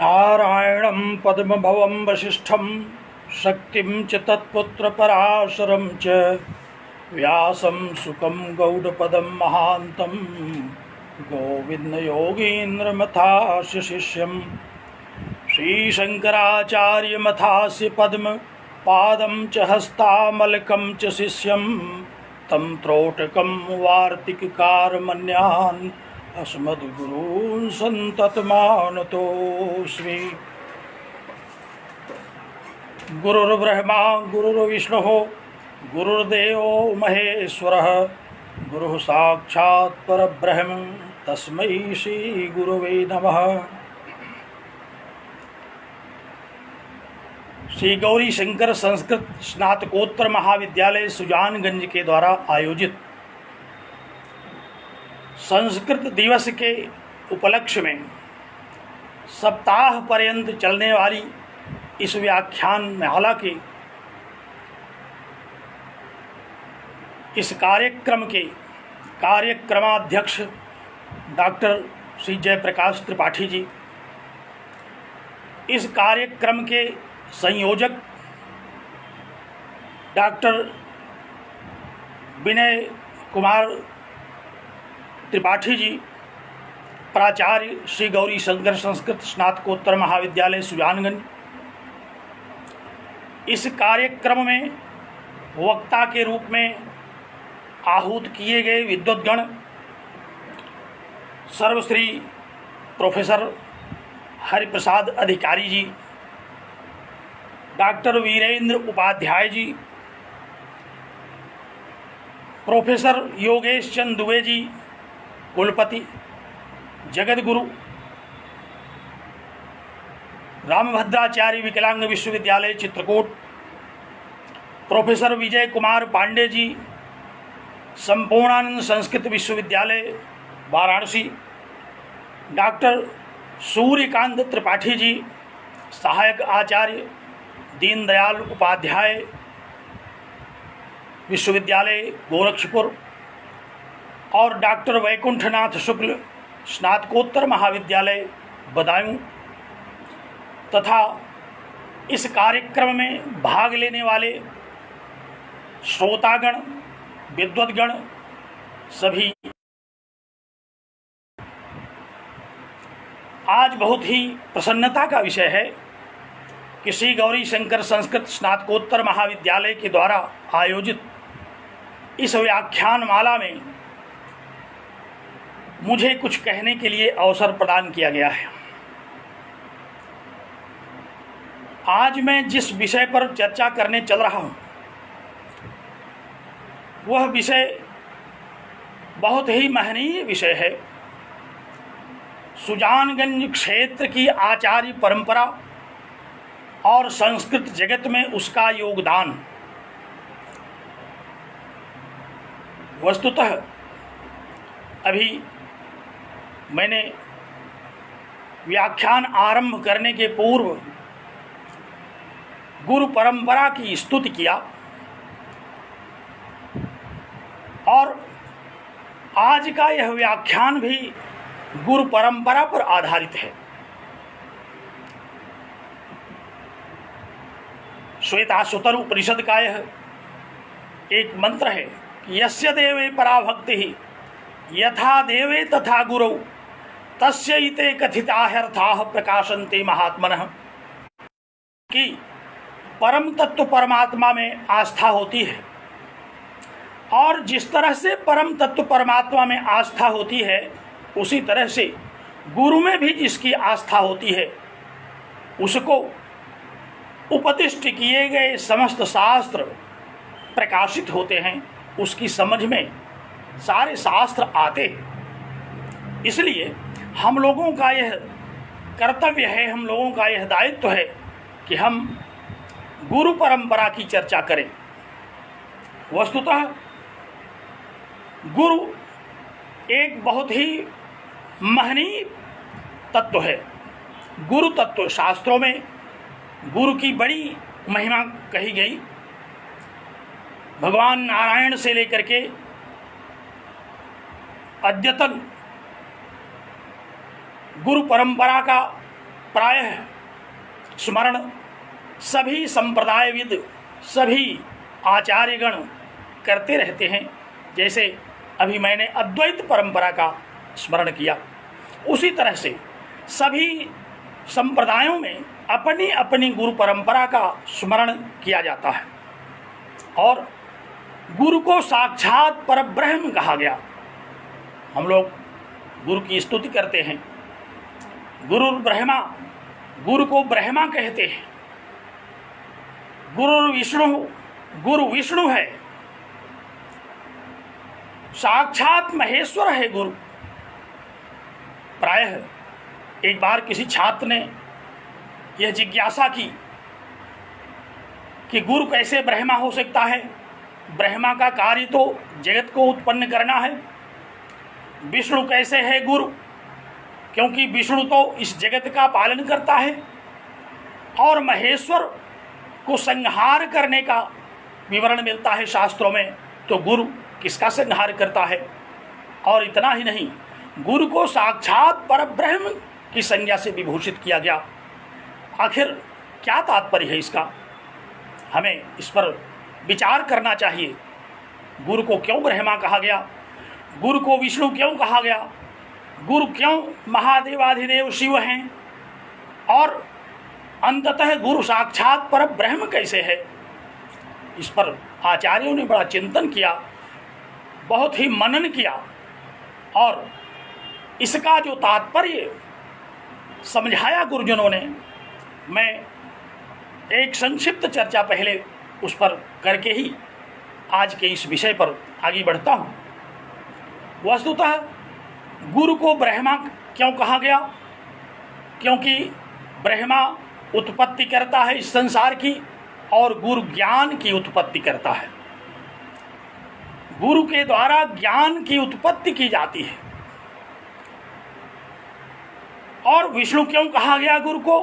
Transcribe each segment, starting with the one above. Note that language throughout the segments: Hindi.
नारायणं पद्मभवं वसिष्ठं शक्तिं च तत्पुत्रपराशरं च व्यासं सुकं गौडपदं महान्तं गोविन्दयोगीन्द्रमथास्य शिष्यं श्रीशङ्कराचार्यमथास्य पद्मपादं च हस्तामलकं च शिष्यं तं त्रोटकं वार्तिककारमन्यान् अस्मद्गुरून् सन्ततमानतोऽस्मि। गुरुर्ब्रह्मा गुरुर्विष्णुः गुरुर्देवो महेश्वरः गुरुः साक्षात् परब्रह्म तस्मै श्रीगुरवे नमः। श्री गौरी शंकर संस्कृत स्नातकोत्तर महाविद्यालय सुजानगंज के द्वारा आयोजित संस्कृत दिवस के उपलक्ष्य में सप्ताह पर्यंत चलने वाली इस व्याख्यान माला के इस कार्यक्रम के कार्यक्रमाध्यक्ष डॉक्टर श्री जयप्रकाश त्रिपाठी जी, इस कार्यक्रम के संयोजक डॉक्टर विनय कुमार त्रिपाठी जी, प्राचार्य श्री गौरी शंकर संस्कृत स्नातकोत्तर महाविद्यालय सुजानगंज, इस कार्यक्रम में वक्ता के रूप में आहूत किए गए विद्वद्गण सर्वश्री प्रोफेसर हरिप्रसाद अधिकारी जी, डॉक्टर वीरेंद्र उपाध्याय जी, प्रोफेसर योगेश चंद दुबे जी कुलपति, जगत गुरु रामभद्राचार्य विकलांग विश्वविद्यालय चित्रकूट, प्रोफेसर विजय कुमार पांडे जी संपूर्णानंद संस्कृत विश्वविद्यालय वाराणसी, डॉक्टर सूर्यकांत त्रिपाठी जी सहायक आचार्य दीनदयाल उपाध्याय विश्वविद्यालय गोरखपुर और डॉक्टर वैकुंठनाथ शुक्ल स्नातकोत्तर महाविद्यालय बदायूं तथा इस कार्यक्रम में भाग लेने वाले श्रोतागण विद्वद्गण सभी, आज बहुत ही प्रसन्नता का विषय है कि श्री गौरी शंकर संस्कृत स्नातकोत्तर महाविद्यालय के द्वारा आयोजित इस व्याख्यान माला में मुझे कुछ कहने के लिए अवसर प्रदान किया गया है। आज मैं जिस विषय पर चर्चा करने चल रहा हूं वह विषय बहुत ही महनीय विषय है। सुजानगंज क्षेत्र की आचार्य परंपरा और संस्कृत जगत में उसका योगदान। वस्तुतः अभी मैंने व्याख्यान आरंभ करने के पूर्व गुरु परंपरा की स्तुति किया और आज का यह व्याख्यान भी गुरु परंपरा पर आधारित है। श्वेताश्वतर उपनिषद का यह एक मंत्र है कि यस्य देवे परा भक्ति यथा देवे तथा गुरौ तस्य इते कथिताह्यर्थाः प्रकाशन्ते महात्मनः, कि परम तत्व परमात्मा में आस्था होती है और जिस तरह से परम तत्व परमात्मा में आस्था होती है उसी तरह से गुरु में भी जिसकी आस्था होती है उसको उपदिष्ट किए गए समस्त शास्त्र प्रकाशित होते हैं, उसकी समझ में सारे शास्त्र आते हैं। इसलिए हम लोगों का यह कर्तव्य है, हम लोगों का यह दायित्व है कि हम गुरु परंपरा की चर्चा करें। वस्तुतः गुरु एक बहुत ही महनीय तत्व है। गुरु तत्व शास्त्रों में गुरु की बड़ी महिमा कही गई। भगवान नारायण से लेकर के अद्यतन गुरु परंपरा का प्रायः स्मरण सभी संप्रदायविद, सभी आचार्यगण करते रहते हैं। जैसे अभी मैंने अद्वैत परंपरा का स्मरण किया, उसी तरह से सभी संप्रदायों में अपनी अपनी गुरु परंपरा का स्मरण किया जाता है। और गुरु को साक्षात परब्रह्म कहा गया। हम लोग गुरु की स्तुति करते हैं। गुरु ब्रह्मा, गुरु को ब्रह्मा कहते हैं। गुरु विष्णु है, साक्षात महेश्वर है गुरु। प्रायः एक बार किसी छात्र ने यह जिज्ञासा की कि गुरु कैसे ब्रह्मा हो सकता है? ब्रह्मा का कार्य तो जगत को उत्पन्न करना है। विष्णु कैसे है गुरु? क्योंकि विष्णु तो इस जगत का पालन करता है। और महेश्वर को संहार करने का विवरण मिलता है शास्त्रों में, तो गुरु किसका संहार करता है? और इतना ही नहीं, गुरु को साक्षात परब्रह्म की संज्ञा से विभूषित किया गया। आखिर क्या तात्पर्य है इसका? हमें इस पर विचार करना चाहिए। गुरु को क्यों ब्रह्मा कहा गया? गुरु को विष्णु क्यों कहा गया? गुरु क्यों महादेवाधिदेव शिव हैं? और अंततः गुरु साक्षात परब्रह्म कैसे है? इस पर आचार्यों ने बड़ा चिंतन किया, बहुत ही मनन किया, और इसका जो तात्पर्य समझाया गुरुजनों ने, मैं एक संक्षिप्त चर्चा पहले उस पर करके ही आज के इस विषय पर आगे बढ़ता हूँ। वस्तुतः गुरु को ब्रह्मा क्यों कहा गया? क्योंकि ब्रह्मा उत्पत्ति करता है इस संसार की, और गुरु ज्ञान की उत्पत्ति करता है। गुरु के द्वारा ज्ञान की उत्पत्ति की जाती है। और विष्णु क्यों कहा गया गुरु को?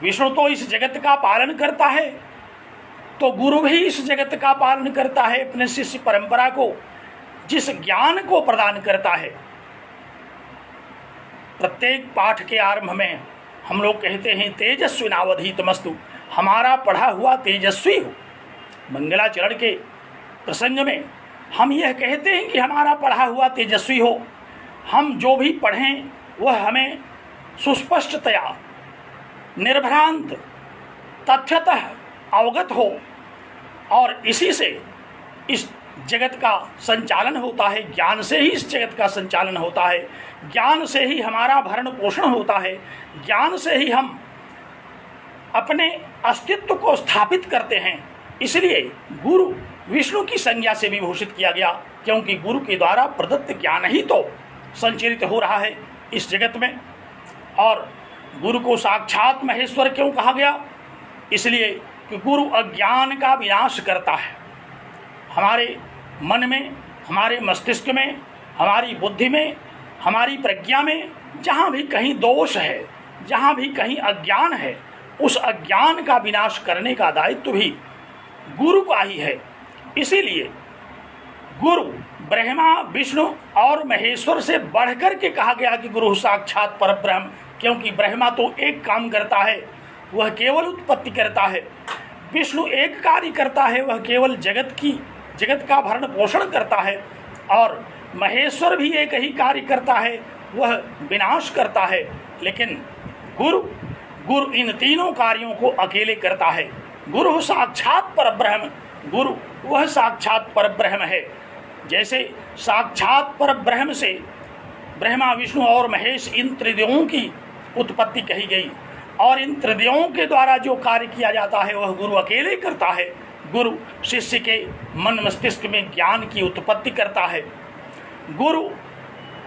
विष्णु तो इस जगत का पालन करता है, तो गुरु भी इस जगत का पालन करता है अपने शिष्य परंपरा को, जिस ज्ञान को प्रदान करता है। प्रत्येक पाठ के आरंभ में हम लोग कहते हैं तेजस्विनावधीतमस्तु, हमारा पढ़ा हुआ तेजस्वी हो। मंगलाचरण के प्रसंग में हम यह कहते हैं कि हमारा पढ़ा हुआ तेजस्वी हो। हम जो भी पढ़ें वह हमें सुस्पष्टतया, निर्भ्रांत, तथ्यतः अवगत हो, और इसी से इस जगत का संचालन होता है। ज्ञान से ही इस जगत का संचालन होता है, ज्ञान से ही हमारा भरण पोषण होता है, ज्ञान से ही हम अपने अस्तित्व को स्थापित करते हैं। इसलिए गुरु विष्णु की संज्ञा से विभूषित किया गया, क्योंकि गुरु के द्वारा प्रदत्त ज्ञान ही तो संचरित हो रहा है इस जगत में। और गुरु को साक्षात महेश्वर क्यों कहा गया? इसलिए कि गुरु अज्ञान का विनाश करता है। हमारे मन में, हमारे मस्तिष्क में, हमारी बुद्धि में, हमारी प्रज्ञा में जहाँ भी कहीं दोष है, जहाँ भी कहीं अज्ञान है, उस अज्ञान का विनाश करने का दायित्व भी गुरु का ही है। इसीलिए गुरु ब्रह्मा, विष्णु और महेश्वर से बढ़कर के कहा गया कि गुरु साक्षात परब्रह्म, क्योंकि ब्रह्मा तो एक काम करता है, वह केवल उत्पत्ति करता है। विष्णु एक कार्य करता है, वह केवल जगत का भरण पोषण करता है। और महेश्वर भी एक ही कार्य करता है, वह विनाश करता है। लेकिन गुरु इन तीनों कार्यों को अकेले करता है। गुरु साक्षात परब्रह्म, गुरु वह साक्षात परब्रह्म है। जैसे साक्षात परब्रह्म से ब्रह्मा, विष्णु और महेश, इन त्रिदेवों की उत्पत्ति कही गई, और इन त्रिदेवों के द्वारा जो कार्य किया जाता है वह गुरु अकेले करता है। गुरु शिष्य के मन मस्तिष्क में ज्ञान की उत्पत्ति करता है। गुरु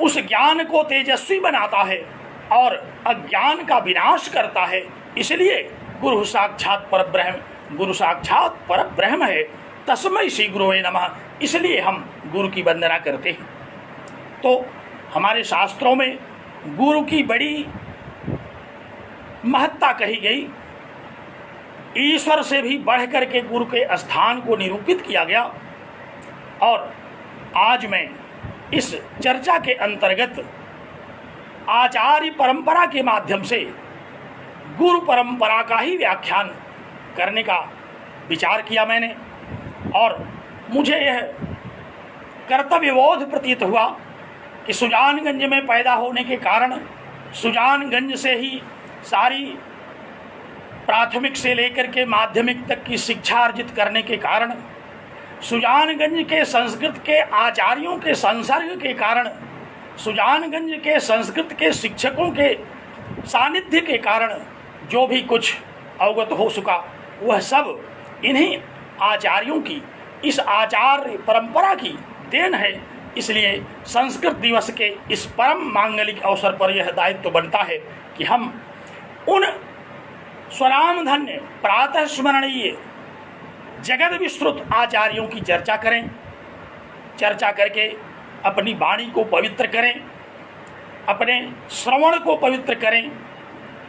उस ज्ञान को तेजस्वी बनाता है और अज्ञान का विनाश करता है। इसलिए गुरु साक्षात परब्रह्म, गुरु साक्षात परब्रह्म है। तस्मै श्री गुरुवे नमः। इसलिए हम गुरु की वंदना करते हैं। तो हमारे शास्त्रों में गुरु की बड़ी महत्ता कही गई। ईश्वर से भी बढ़कर के गुरु के स्थान को निरूपित किया गया। और आज मैं इस चर्चा के अंतर्गत आचार्य परंपरा के माध्यम से गुरु परंपरा का ही व्याख्यान करने का विचार किया मैंने, और मुझे यह कर्तव्यबोध प्रतीत हुआ कि सुजानगंज में पैदा होने के कारण, सुजानगंज से ही सारी प्राथमिक से लेकर के माध्यमिक तक की शिक्षा अर्जित करने के कारण, सुजानगंज के संस्कृत के आचार्यों के संसर्ग के कारण, सुजानगंज के संस्कृत के शिक्षकों के सानिध्य के कारण जो भी कुछ अवगत हो सका वह सब इन्हीं आचार्यों की, इस आचार्य परंपरा की देन है। इसलिए संस्कृत दिवस के इस परम मांगलिक अवसर पर यह दायित्व बनता है कि हम उन स्वनामधन्य प्रातः स्मरणीय जगत विस्तृत आचार्यों की चर्चा करें, चर्चा करके अपनी वाणी को पवित्र करें, अपने श्रवण को पवित्र करें,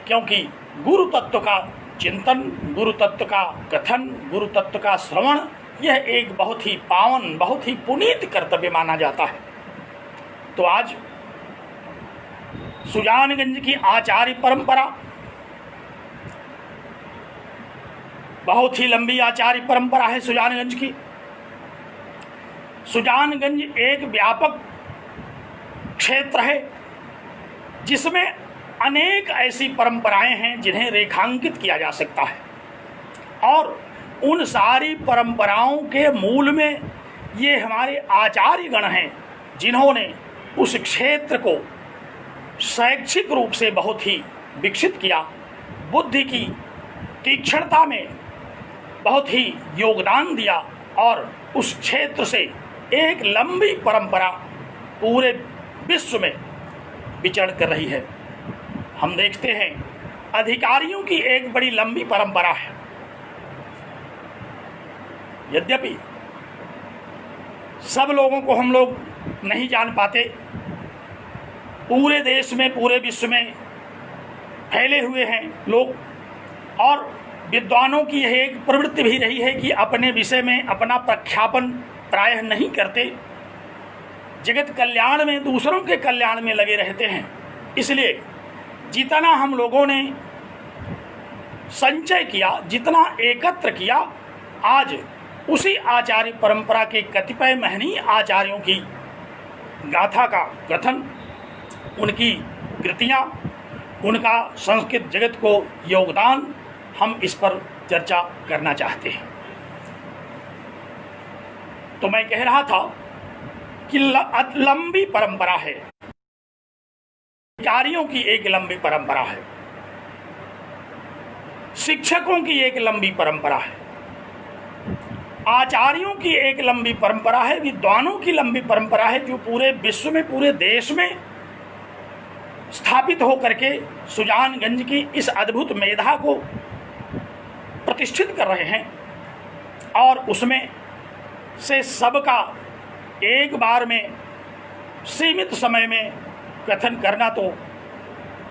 क्योंकि गुरु तत्व का चिंतन, गुरु तत्व का कथन, गुरु तत्व का श्रवण यह एक बहुत ही पावन, बहुत ही पुनीत कर्तव्य माना जाता है। तो आज सुजानगंज की आचार्य परंपरा बहुत ही लंबी आचार्य परंपरा है सुजानगंज की। सुजानगंज एक व्यापक क्षेत्र है जिसमें अनेक ऐसी परंपराएं हैं जिन्हें रेखांकित किया जा सकता है, और उन सारी परंपराओं के मूल में ये हमारे आचार्यगण हैं जिन्होंने उस क्षेत्र को शैक्षिक रूप से बहुत ही विकसित किया, बुद्धि की तीक्ष्णता में बहुत ही योगदान दिया, और उस क्षेत्र से एक लंबी परंपरा पूरे विश्व में विचरण कर रही है। हम देखते हैं अधिकारियों की एक बड़ी लंबी परंपरा है। यद्यपि सब लोगों को हम लोग नहीं जान पाते, पूरे देश में, पूरे विश्व में फैले हुए हैं लोग, और विद्वानों की यह एक प्रवृत्ति भी रही है कि अपने विषय में अपना प्रख्यापन प्रायः नहीं करते, जगत कल्याण में, दूसरों के कल्याण में लगे रहते हैं। इसलिए जितना हम लोगों ने संचय किया, जितना एकत्र किया, आज उसी आचार्य परंपरा के कतिपय महनीय आचार्यों की गाथा का कथन, उनकी कृतियाँ, उनका संस्कृत जगत को योगदान, हम इस पर चर्चा करना चाहते हैं। तो मैं कह रहा था कि लंबी परंपरा है, अधिकारियों की एक लंबी परंपरा है, शिक्षकों की एक लंबी परंपरा है, आचार्यों की एक लंबी परंपरा है, विद्वानों की लंबी परंपरा है, जो पूरे विश्व में, पूरे देश में स्थापित होकर के सुजानगंज की इस अद्भुत मेधा को प्रतिष्ठित कर रहे हैं। और उसमें से सबका एक बार में, सीमित समय में कथन करना तो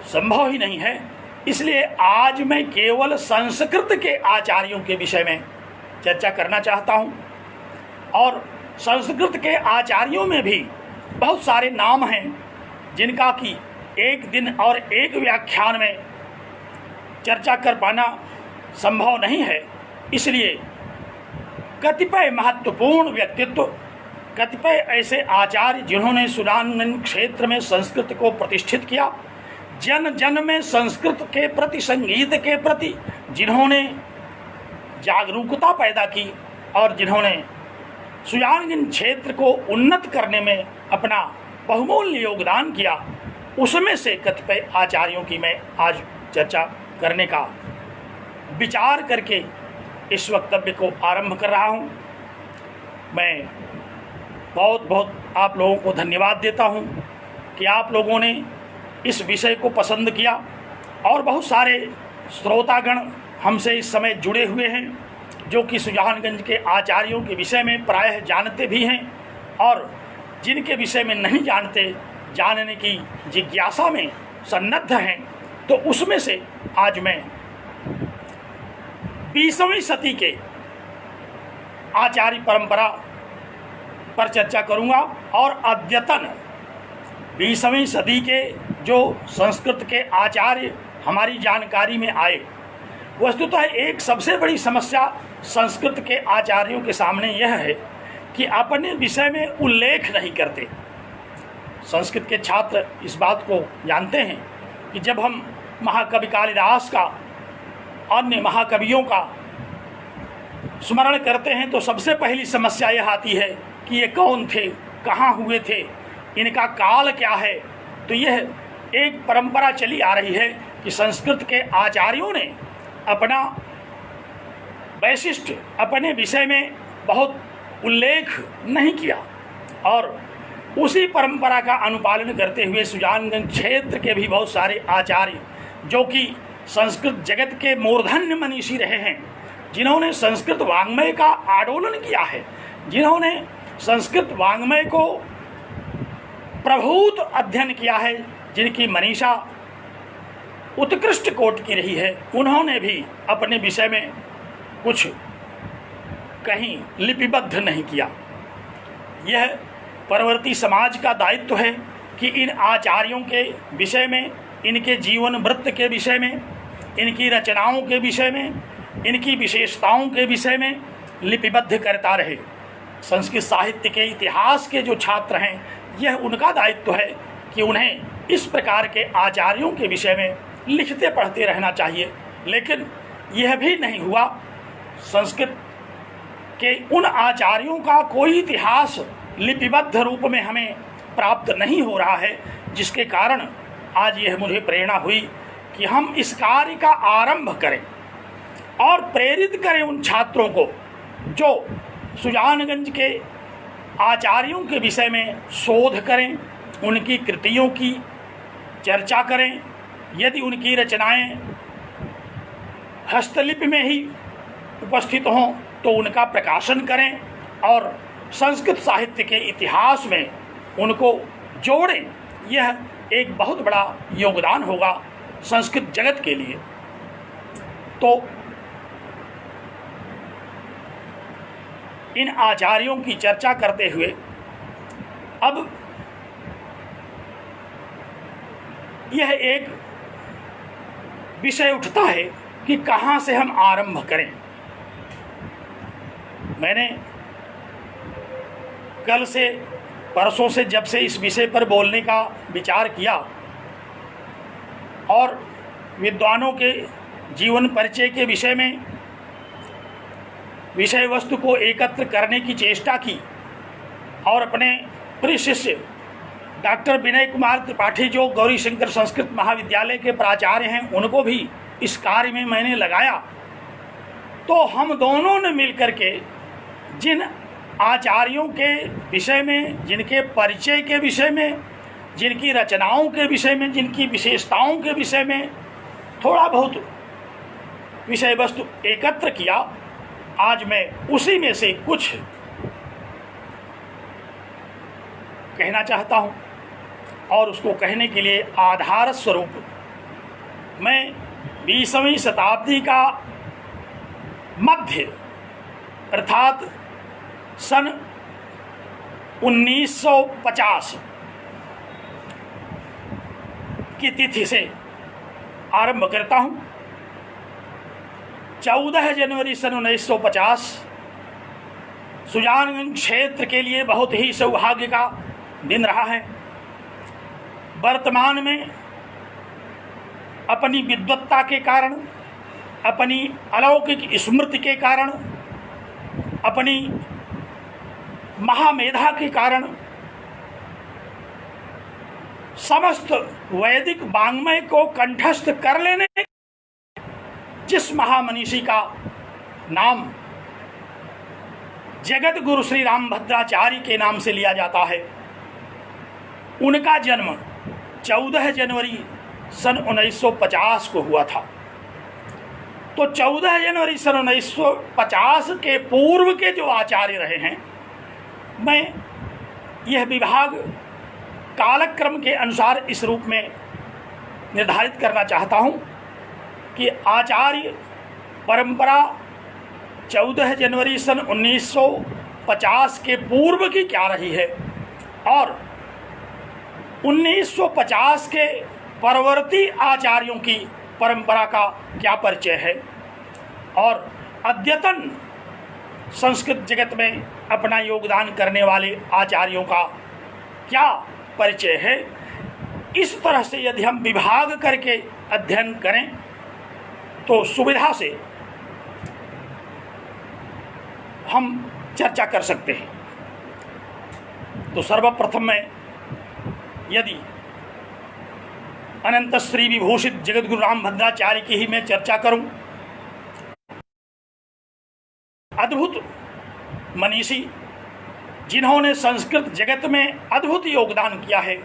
संभव ही नहीं है। इसलिए आज मैं केवल संस्कृत के आचार्यों के विषय में चर्चा करना चाहता हूँ, और संस्कृत के आचार्यों में भी बहुत सारे नाम हैं जिनका कि एक दिन और एक व्याख्यान में चर्चा कर पाना संभव नहीं है। इसलिए कतिपय महत्वपूर्ण व्यक्तित्व, कतिपय ऐसे आचार्य जिन्होंने सुजानगंज क्षेत्र में संस्कृत को प्रतिष्ठित किया, जन जन में संस्कृत के प्रति, संगीत के प्रति जिन्होंने जागरूकता पैदा की, और जिन्होंने सुजानगंज क्षेत्र को उन्नत करने में अपना बहुमूल्य योगदान किया, उसमें से कतिपय आचार्यों की मैं आज चर्चा करने का विचार करके इस वक्तव्य को आरंभ कर रहा हूँ। मैं बहुत बहुत आप लोगों को धन्यवाद देता हूँ कि आप लोगों ने इस विषय को पसंद किया, और बहुत सारे श्रोतागण हमसे इस समय जुड़े हुए हैं जो कि सुजानगंज के आचार्यों के विषय में प्रायः जानते भी हैं, और जिनके विषय में नहीं जानते, जानने की जिज्ञासा में सन्नद्ध हैं। तो उसमें से आज मैं 20वीं सदी के आचार्य परंपरा पर चर्चा करूंगा, और अद्यतन 20वीं सदी के जो संस्कृत के आचार्य हमारी जानकारी में आए, वस्तुतः एक सबसे बड़ी समस्या संस्कृत के आचार्यों के सामने यह है कि अपने विषय में उल्लेख नहीं करते। संस्कृत के छात्र इस बात को जानते हैं कि जब हम महाकवि कालिदास का, अन्य महाकवियों का स्मरण करते हैं तो सबसे पहली समस्या यह आती है कि ये कौन थे, कहाँ हुए थे, इनका काल क्या है। तो यह एक परंपरा चली आ रही है कि संस्कृत के आचार्यों ने अपना वैशिष्ट, अपने विषय में बहुत उल्लेख नहीं किया, और उसी परंपरा का अनुपालन करते हुए सुजानगंज क्षेत्र के भी बहुत सारे आचार्य, जो कि संस्कृत जगत के मूर्धन्य मनीषी रहे हैं, जिन्होंने संस्कृत वाङ्मय का आडोलन किया है, जिन्होंने संस्कृत वाङ्मय को प्रभूत अध्ययन किया है, जिनकी मनीषा उत्कृष्ट कोटि की रही है, उन्होंने भी अपने विषय में कुछ कहीं लिपिबद्ध नहीं किया। यह परवर्ती समाज का दायित्व है कि इन आचार्यों के विषय में, इनके जीवन वृत्त के विषय में, इनकी रचनाओं के विषय में, इनकी विशेषताओं के विषय में लिपिबद्ध करता रहे। संस्कृत साहित्य के इतिहास के जो छात्र हैं, यह उनका दायित्व है कि उन्हें इस प्रकार के आचार्यों के विषय में लिखते पढ़ते रहना चाहिए। लेकिन यह भी नहीं हुआ, संस्कृत के उन आचार्यों का कोई इतिहास लिपिबद्ध रूप में हमें प्राप्त नहीं हो रहा है, जिसके कारण आज यह मुझे प्रेरणा हुई कि हम इस कार्य का आरंभ करें और प्रेरित करें उन छात्रों को जो सुजानगंज के आचार्यों के विषय में शोध करें, उनकी कृतियों की चर्चा करें, यदि उनकी रचनाएं हस्तलिपि में ही उपस्थित हों तो उनका प्रकाशन करें और संस्कृत साहित्य के इतिहास में उनको जोड़ें। यह एक बहुत बड़ा योगदान होगा संस्कृत जगत के लिए। तो इन आचार्यों की चर्चा करते हुए अब यह एक विषय उठता है कि कहाँ से हम आरंभ करें। मैंने कल से, परसों से जब से इस विषय पर बोलने का विचार किया और विद्वानों के जीवन परिचय के विषय में विषय वस्तु को एकत्र करने की चेष्टा की और अपने प्रिय शिष्य डॉक्टर विनय कुमार त्रिपाठी, जो गौरी शंकर संस्कृत महाविद्यालय के प्राचार्य हैं, उनको भी इस कार्य में मैंने लगाया, तो हम दोनों ने मिलकर के जिन आचार्यों के विषय में, जिनके परिचय के विषय में, जिनकी रचनाओं के विषय में, जिनकी विशेषताओं के विषय में थोड़ा बहुत विषय वस्तु एकत्र किया, आज मैं उसी में से कुछ कहना चाहता हूँ और उसको कहने के लिए आधार स्वरूप मैं 20वीं शताब्दी का मध्य अर्थात सन 1950 की तिथि से आरंभ करता हूँ। 14 जनवरी सन 1950 सुजानगंज क्षेत्र के लिए बहुत ही सौभाग्य का दिन रहा है। वर्तमान में अपनी विद्वत्ता के कारण, अपनी अलौकिक स्मृति के कारण, अपनी महामेधा के कारण समस्त वैदिक वाङ्मय को कंठस्थ कर लेने जिस महामनीषी का नाम जगत गुरु श्री रामभद्राचार्य के नाम से लिया जाता है, उनका जन्म 14 जनवरी सन 1950 को हुआ था। तो 14 जनवरी सन 1950 के पूर्व के जो आचार्य रहे हैं, मैं यह विभाग कालक्रम के अनुसार इस रूप में निर्धारित करना चाहता हूँ कि आचार्य परंपरा 14 जनवरी सन 1950 के पूर्व की क्या रही है और 1950 के परवर्ती आचार्यों की परंपरा का क्या परिचय है और अद्यतन संस्कृत जगत में अपना योगदान करने वाले आचार्यों का क्या परिचय है। इस तरह से यदि हम विभाग करके अध्ययन करें तो सुविधा से हम चर्चा कर सकते हैं। तो सर्वप्रथम मैं यदि अनंत श्री विभूषित जगत गुरु रामभद्राचार्य की ही मैं चर्चा करूं, अद्भुत मनीषी जिन्होंने संस्कृत जगत में अद्भुत योगदान किया है,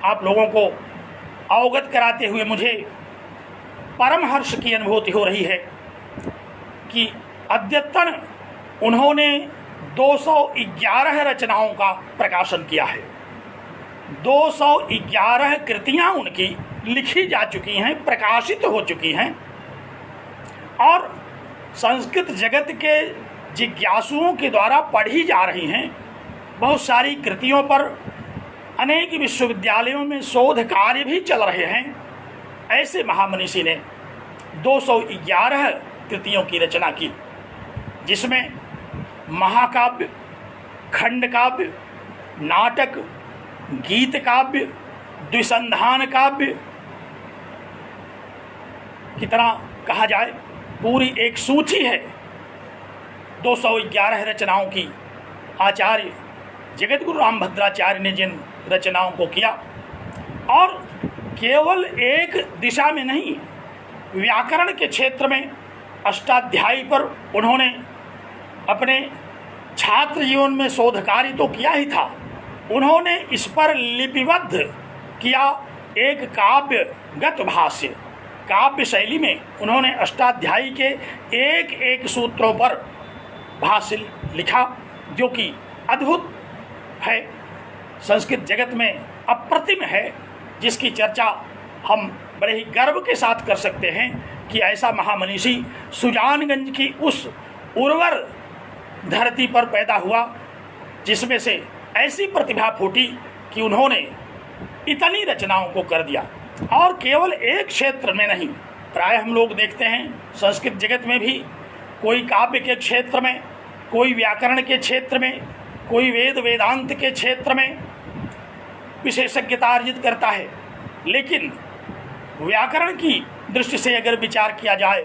आप लोगों को अवगत कराते हुए मुझे परम हर्ष की अनुभूति हो रही है कि अद्यतन उन्होंने 211 रचनाओं का प्रकाशन किया है। 211 कृतियां उनकी लिखी जा चुकी हैं, प्रकाशित हो चुकी हैं और संस्कृत जगत के जिज्ञासुओं के द्वारा पढ़ी जा रही हैं। बहुत सारी कृतियों पर अनेक विश्वविद्यालयों में शोध कार्य भी चल रहे हैं। ऐसे महामनीषी ने 211 कृतियों की रचना की, जिसमें महाकाव्य, खंड काव्य, नाटक, गीत काव्य, द्विसंधान काव्य, कितना कहा जाए, पूरी एक सूची है 211 रचनाओं की। आचार्य जगत गुरु रामभद्राचार्य ने जिन रचनाओं को किया, और केवल एक दिशा में नहीं, व्याकरण के क्षेत्र में अष्टाध्यायी पर उन्होंने अपने छात्र जीवन में शोध कार्य तो किया ही था, उन्होंने इस पर लिपिबद्ध किया एक काव्यगत भाष्य। काव्य शैली में उन्होंने अष्टाध्यायी के एक एक सूत्रों पर भाष्य लिखा, जो कि अद्भुत है, संस्कृत जगत में अप्रतिम है, जिसकी चर्चा हम बड़े ही गर्व के साथ कर सकते हैं कि ऐसा महामनीषी सुजानगंज की उस उर्वर धरती पर पैदा हुआ, जिसमें से ऐसी प्रतिभा फूटी कि उन्होंने इतनी रचनाओं को कर दिया। और केवल एक क्षेत्र में नहीं, प्राय हम लोग देखते हैं संस्कृत जगत में भी कोई काव्य के क्षेत्र में, कोई व्याकरण के क्षेत्र में, कोई वेद वेदांत के क्षेत्र में विशेषज्ञता अर्जित करता है, लेकिन व्याकरण की दृष्टि से अगर विचार किया जाए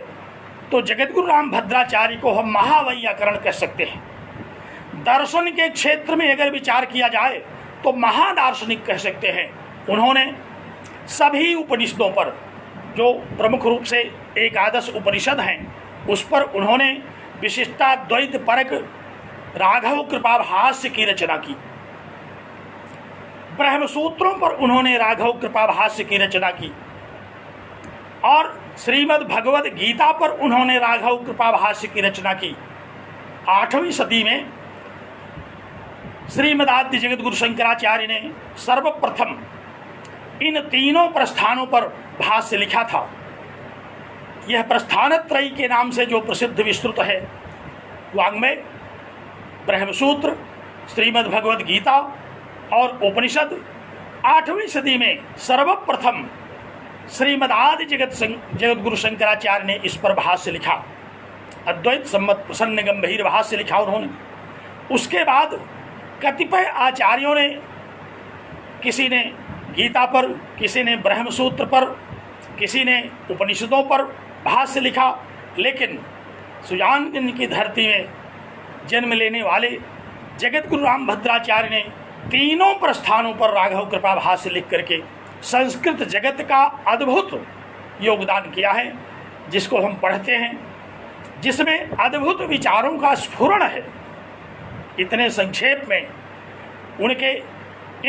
तो जगत गुरु रामभद्राचार्य को हम महावैयाकरण कह सकते हैं। दर्शन के क्षेत्र में अगर विचार किया जाए तो महादार्शनिक कह सकते हैं। उन्होंने सभी उपनिषदों पर, जो प्रमुख रूप से एकादश उपनिषद हैं, उस पर उन्होंने विशिष्टाद्वैत परक राघव कृपाभाष्य की रचना की। ब्रह्मसूत्रों पर उन्होंने राघव कृपाभाष्य की रचना की, और श्रीमद् भगवद गीता पर उन्होंने राघव कृपाभाष्य की रचना की। 8वीं सदी में श्रीमदाद्य जगत गुरु शंकराचार्य ने सर्वप्रथम इन तीनों प्रस्थानों पर भाष्य लिखा था। यह प्रस्थानत्रयी के नाम से जो प्रसिद्ध विस्तृत है, वाङ्मय, ब्रह्मसूत्र, श्रीमद् भगवद गीता और उपनिषद, 8वीं सदी में सर्वप्रथम श्रीमदादि जगत गुरु शंकराचार्य ने इस पर भाष्य लिखा। अद्वैत सम्मत प्रसन्न गंभीर भाष्य लिखा उन्होंने। उसके बाद कतिपय आचार्यों ने, किसी ने गीता पर, किसी ने ब्रह्मसूत्र पर, किसी ने उपनिषदों पर भाष्य लिखा, लेकिन सुजानगंज की धरती में जन्म लेने वाले जगत गुरु रामभद्राचार्य ने तीनों प्रस्थानों पर राघव कृपा भाष्य लिख करके संस्कृत जगत का अद्भुत योगदान किया है, जिसको हम पढ़ते हैं, जिसमें अद्भुत विचारों का स्फुरण है। इतने संक्षेप में उनके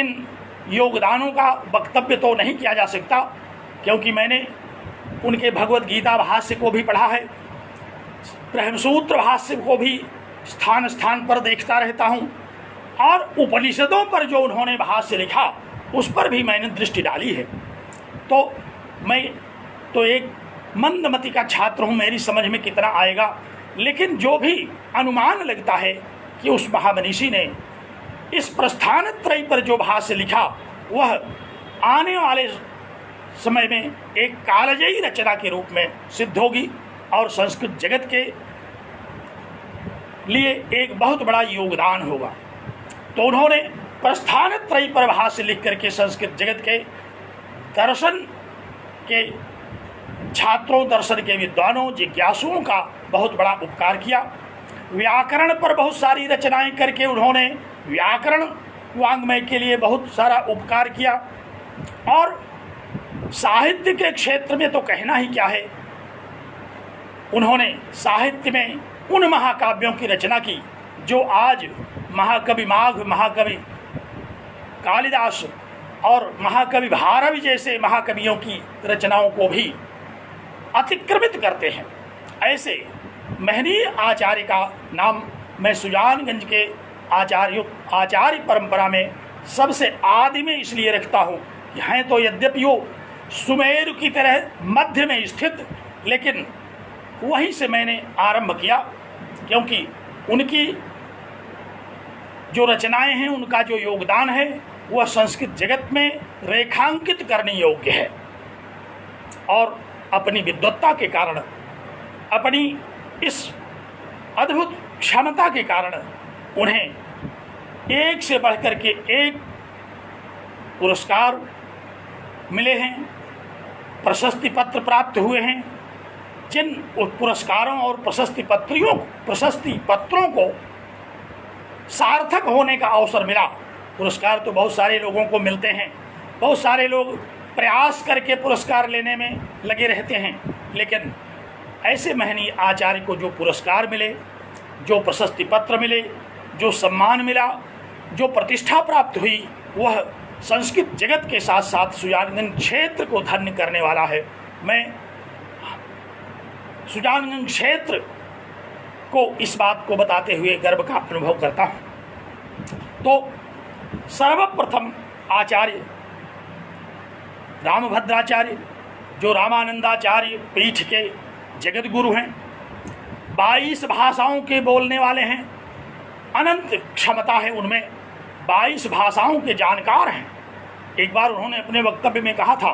इन योगदानों का वक्तव्य तो नहीं किया जा सकता, क्योंकि मैंने उनके भगवद गीता भाष्य को भी पढ़ा है, ब्रह्मसूत्र भाष्य को भी स्थान स्थान पर देखता रहता हूँ, और उपनिषदों पर जो उन्होंने भाष्य लिखा उस पर भी मैंने दृष्टि डाली है। तो मैं तो एक मंदमति का छात्र हूँ, मेरी समझ में कितना आएगा, लेकिन जो भी अनुमान लगता है कि उस महामनीषी ने इस प्रस्थानत्रयी पर जो भाष्य लिखा वह आने वाले समय में एक कालजयी रचना के रूप में सिद्ध होगी और संस्कृत जगत के लिए एक बहुत बड़ा योगदान होगा। तो उन्होंने प्रस्थान त्रयी पर भाष्य लिख करके संस्कृत जगत के दर्शन के छात्रों, दर्शन के विद्वानों, जिज्ञासुओं का बहुत बड़ा उपकार किया। व्याकरण पर बहुत सारी रचनाएं करके उन्होंने व्याकरण वाङ्मय के लिए बहुत सारा उपकार किया। और साहित्य के क्षेत्र में तो कहना ही क्या है, उन्होंने साहित्य में उन महाकाव्यों की रचना की जो आज महाकवि माघ, महाकवि कालिदास और महाकवि भारवी जैसे महाकवियों की रचनाओं को भी अतिक्रमित करते हैं। ऐसे महनीय आचार्य का नाम मैं सुजानगंज के आचार्य परंपरा में सबसे आदि में इसलिए रखता हूँ। हैं तो यद्यपि वो सुमेरु की तरह मध्य में स्थित, लेकिन वहीं से मैंने आरंभ किया क्योंकि उनकी जो रचनाएं हैं, उनका जो योगदान है वह संस्कृत जगत में रेखांकित करने योग्य है। और अपनी विद्वत्ता के कारण, अपनी इस अद्भुत क्षमता के कारण उन्हें एक से बढ़कर के एक पुरस्कार मिले हैं, प्रशस्ति पत्र प्राप्त हुए हैं। जिन पुरस्कारों और प्रशस्ति पत्रों को सार्थक होने का अवसर मिला, पुरस्कार तो बहुत सारे लोगों को मिलते हैं, बहुत सारे लोग प्रयास करके पुरस्कार लेने में लगे रहते हैं, लेकिन ऐसे महनीय आचार्य को जो पुरस्कार मिले, जो प्रशस्ति पत्र मिले, जो सम्मान मिला, जो प्रतिष्ठा प्राप्त हुई, वह संस्कृत जगत के साथ साथ सुजानगंज क्षेत्र को धन्य करने वाला है। मैं सुजानगंज क्षेत्र को इस बात को बताते हुए गर्व का अनुभव करता हूँ। तो सर्वप्रथम आचार्य रामभद्राचार्य, जो रामानंदाचार्य पीठ के जगत गुरु हैं, 22 भाषाओं के बोलने वाले हैं, अनंत क्षमता है उनमें, 22 भाषाओं के जानकार हैं। एक बार उन्होंने अपने वक्तव्य में कहा था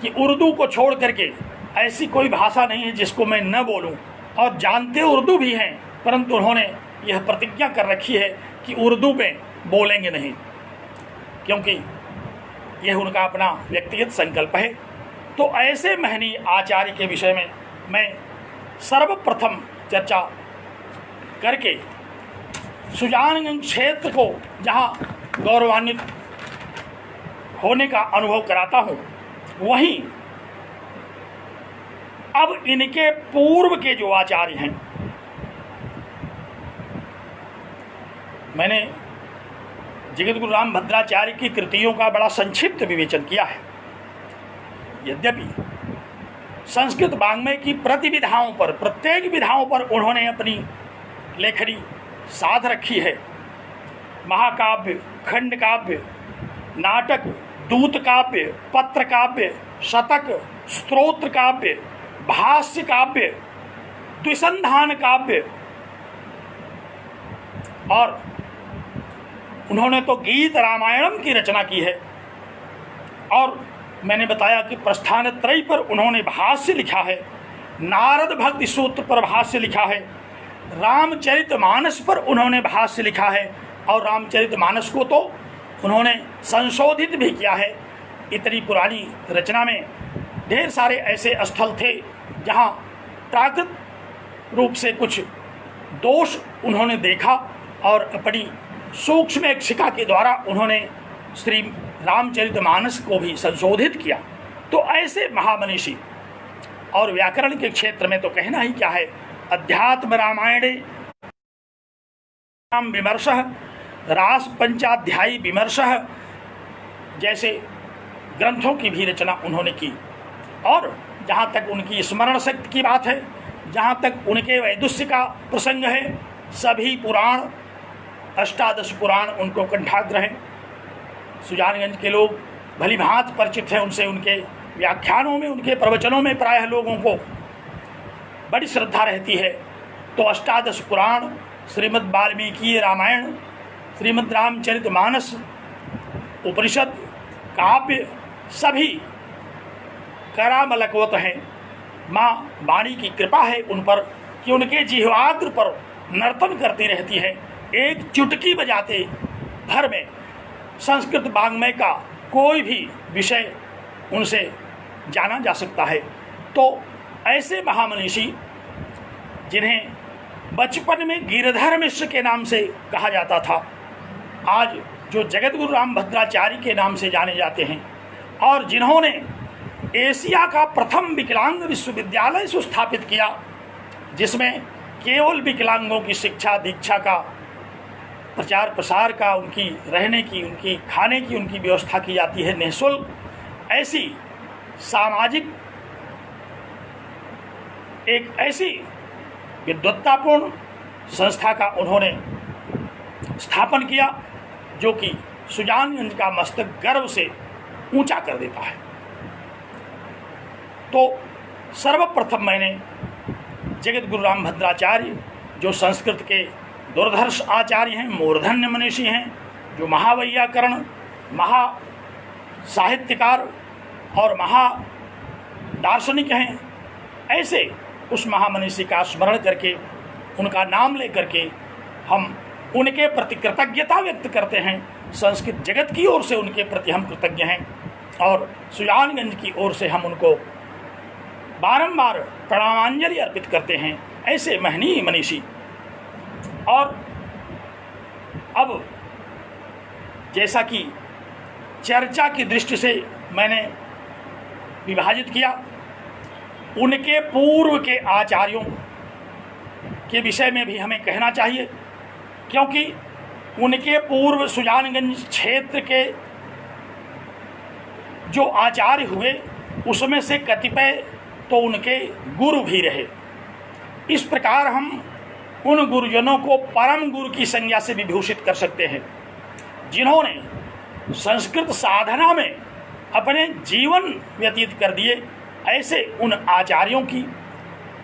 कि उर्दू को छोड़ करके ऐसी कोई भाषा नहीं है जिसको मैं न बोलूं, और जानते उर्दू भी हैं, परंतु उन्होंने यह प्रतिज्ञा कर रखी है कि उर्दू में बोलेंगे नहीं, क्योंकि यह उनका अपना व्यक्तिगत संकल्प है। तो ऐसे महनीय आचार्य के विषय में मैं सर्वप्रथम चर्चा करके सुजानगंज क्षेत्र को जहाँ गौरवान्वित होने का अनुभव कराता हूँ, वहीं अब इनके पूर्व के जो आचार्य हैं, मैंने जगतगुरु रामभद्राचार्य की कृतियों का बड़ा संक्षिप्त विवेचन किया है। यद्यपि संस्कृत वाङ्मय की प्रतिविधाओं पर, प्रत्येक विधाओं पर उन्होंने अपनी लेखनी साध रखी है। महाकाव्य, खंड काव्य, नाटक, दूत काव्य, पत्र काव्य, शतक, स्तोत्र काव्य, भाष्य काव्य, द्विसंधान काव्य, और उन्होंने तो गीत रामायणम की रचना की है। और मैंने बताया कि प्रस्थान त्रयी पर उन्होंने भाष्य लिखा है, नारद भक्ति सूत्र पर भाष्य लिखा है, रामचरितमानस पर उन्होंने भाष्य लिखा है, और रामचरितमानस को तो उन्होंने संशोधित भी किया है। इतनी पुरानी रचना में ढेर सारे ऐसे स्थल थे जहाँ प्राकृत रूप से कुछ दोष उन्होंने देखा, और अपनी सूक्ष्म शिक्षा के द्वारा उन्होंने श्री रामचरितमानस को भी संशोधित किया। तो ऐसे महामनीषी, और व्याकरण के क्षेत्र में तो कहना ही क्या है, अध्यात्म रामायणे विमर्शः, रास पंचाध्यायी विमर्शः जैसे ग्रंथों की भी रचना उन्होंने की। और जहाँ तक उनकी स्मरण शक्ति की बात है, जहाँ तक उनके वैदुष्य का प्रसंग है, सभी पुराण, 18 पुराण उनको कंठाग्र हैं। सुजानगंज के लोग भली भांति परिचित हैं उनसे, उनके व्याख्यानों में, उनके प्रवचनों में प्रायः लोगों को बड़ी श्रद्धा रहती है। तो 18 पुराण, श्रीमद् वाल्मीकि रामायण, श्रीमद् रामचरितमानस, उपनिषद, काव्य सभी करामलकवत हैं। माँ वाणी की कृपा है उन पर कि उनके जिह्वाग्र पर नर्तन करती रहती है। एक चुटकी बजाते भर में संस्कृत वाङ्मय का कोई भी विषय उनसे जाना जा सकता है। तो ऐसे महामनीषी जिन्हें बचपन में गिरधर मिश्र के नाम से कहा जाता था, आज जो जगतगुरु रामभद्राचार्य के नाम से जाने जाते हैं, और जिन्होंने एशिया का प्रथम विकलांग विश्वविद्यालय स्थापित किया, जिसमें केवल विकलांगों की शिक्षा दीक्षा का प्रचार प्रसार का, उनकी रहने की, उनकी खाने की, उनकी व्यवस्था की जाती है निःशुल्क। ऐसी सामाजिक एक ऐसी विद्वत्तापूर्ण संस्था का उन्होंने स्थापन किया जो कि सुजानगंज का मस्तक गर्व से ऊंचा कर देता है। तो सर्वप्रथम मैंने जगत गुरु रामभद्राचार्य जो संस्कृत के दुर्धर्ष आचार्य हैं, मूर्धन्य मनीषी हैं, जो महावैयाकरण, महा साहित्यकार और महा दार्शनिक हैं, ऐसे उस महामनीषी का स्मरण करके, उनका नाम लेकर के हम उनके प्रति कृतज्ञता व्यक्त करते हैं। संस्कृत जगत की ओर से उनके प्रति हम कृतज्ञ हैं और सुजानगंज की ओर से हम उनको बारंबार प्रणामांजलि अर्पित करते हैं। ऐसे महनीय मनीषी। और अब जैसा कि चर्चा की दृष्टि से मैंने विभाजित किया, उनके पूर्व के आचार्यों के विषय में भी हमें कहना चाहिए, क्योंकि उनके पूर्व सुजानगंज क्षेत्र के जो आचार्य हुए उसमें से कतिपय तो उनके गुरु भी रहे। इस प्रकार हम उन गुरुजनों को परम गुरु की संज्ञा से विभूषित कर सकते हैं, जिन्होंने संस्कृत साधना में अपने जीवन व्यतीत कर दिए। ऐसे उन आचार्यों की,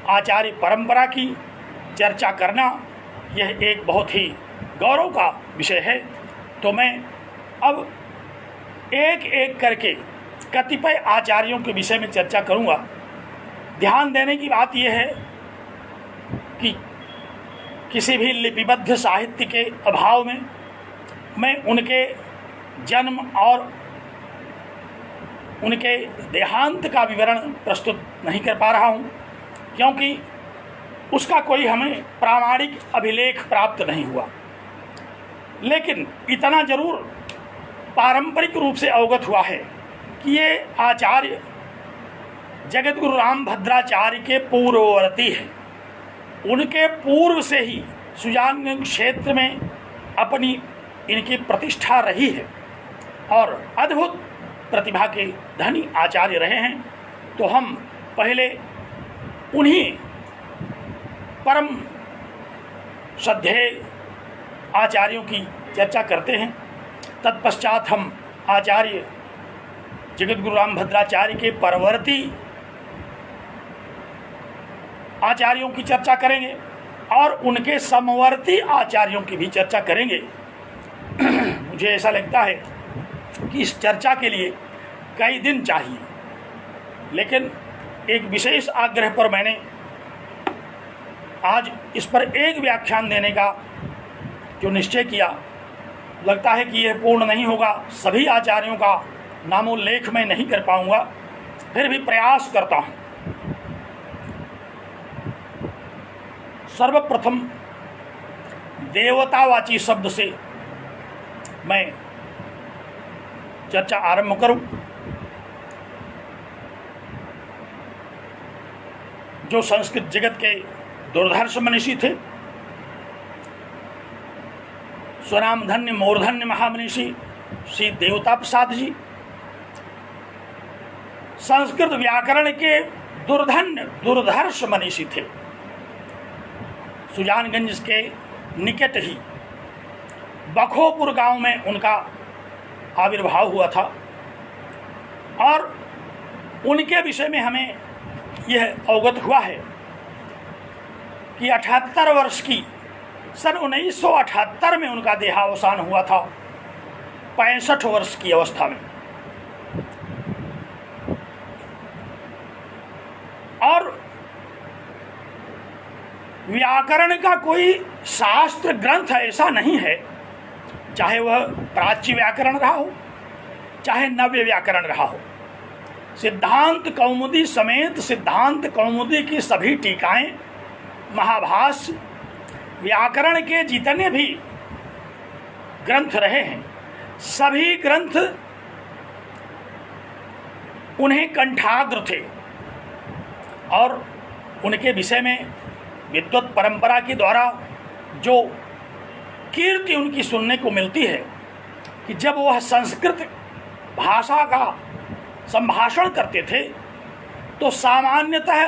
आचार्य परंपरा की चर्चा करना यह एक बहुत ही गौरव का विषय है। तो मैं अब एक एक करके कतिपय आचार्यों के विषय में चर्चा करूंगा। ध्यान देने की बात यह है कि किसी भी लिपिबद्ध साहित्य के अभाव में मैं उनके जन्म और उनके देहांत का विवरण प्रस्तुत नहीं कर पा रहा हूं, क्योंकि उसका कोई हमें प्रामाणिक अभिलेख प्राप्त नहीं हुआ। लेकिन इतना जरूर पारंपरिक रूप से अवगत हुआ है कि ये आचार्य जगतगुरु रामभद्राचार्य के पूर्ववर्ती हैं। उनके पूर्व से ही सुजानगंज क्षेत्र में अपनी इनकी प्रतिष्ठा रही है और अद्भुत प्रतिभा के धनी आचार्य रहे हैं। तो हम पहले उन्हीं परम श्रद्धेय आचार्यों की चर्चा करते हैं। तत्पश्चात हम आचार्य जगतगुरु रामभद्राचार्य के परवर्ती आचार्यों की चर्चा करेंगे और उनके समवर्ती आचार्यों की भी चर्चा करेंगे। मुझे ऐसा लगता है कि इस चर्चा के लिए कई दिन चाहिए, लेकिन एक विशेष आग्रह पर मैंने आज इस पर एक व्याख्यान देने का जो निश्चय किया। लगता है कि यह पूर्ण नहीं होगा, सभी आचार्यों का नामोल्लेख मैं नहीं कर पाऊंगा, फिर भी प्रयास करता हूं। सर्वप्रथम देवतावाची शब्द से मैं चर्चा आरंभ करूं। जो संस्कृत जगत के दुर्धर्ष मनीषी थे, स्वनामधन्य मूर्धन्य महामनीषी श्री देवता प्रसाद जी, संस्कृत व्याकरण के दुर्धर्ष मनीषी थे। सुजानगंज के निकट ही बखोपुर गांव में उनका आविर्भाव हुआ था और उनके विषय में हमें यह अवगत हुआ है कि 78 वर्ष की सन 1978 में उनका देहावसान हुआ था, 65 वर्ष की अवस्था में। व्याकरण का कोई शास्त्र ग्रंथ ऐसा नहीं है, चाहे वह प्राच्य व्याकरण रहा हो चाहे नव्य व्याकरण रहा हो। सिद्धांत कौमुदी समेत सिद्धांत कौमुदी की सभी टीकाएं, महाभाष्य, व्याकरण के जितने भी ग्रंथ रहे हैं, सभी ग्रंथ उन्हें कंठाग्र थे और उनके विषय में विद्वत परंपरा के द्वारा जो कीर्ति उनकी सुनने को मिलती है कि जब वह संस्कृत भाषा का संभाषण करते थे तो सामान्यतः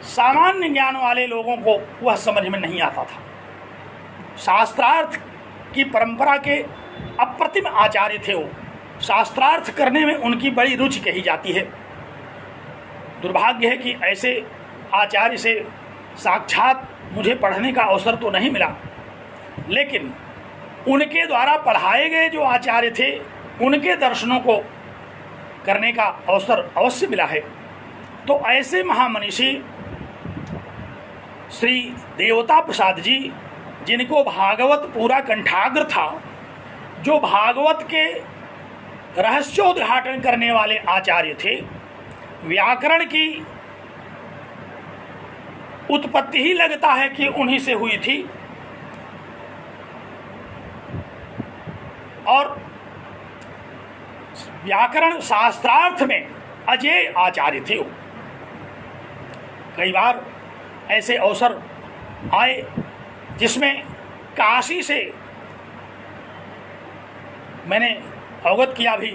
सामान्य ज्ञान वाले लोगों को वह समझ में नहीं आता था। शास्त्रार्थ की परंपरा के अप्रतिम आचार्य थे वो, शास्त्रार्थ करने में उनकी बड़ी रुचि कही जाती है। दुर्भाग्य है कि ऐसे आचार्य से साक्षात मुझे पढ़ने का अवसर तो नहीं मिला, लेकिन उनके द्वारा पढ़ाए गए जो आचार्य थे उनके दर्शनों को करने का अवसर अवश्य मिला है। तो ऐसे महामनीषी श्री देवता प्रसाद जी, जिनको भागवत पूरा कंठाग्र था, जो भागवत के रहस्योद्घाटन करने वाले आचार्य थे, व्याकरण की उत्पत्ति ही लगता है कि उन्हीं से हुई थी और व्याकरण शास्त्रार्थ में अजेय आचार्य थे। कई बार ऐसे अवसर आए जिसमें काशी से मैंने अवगत किया भी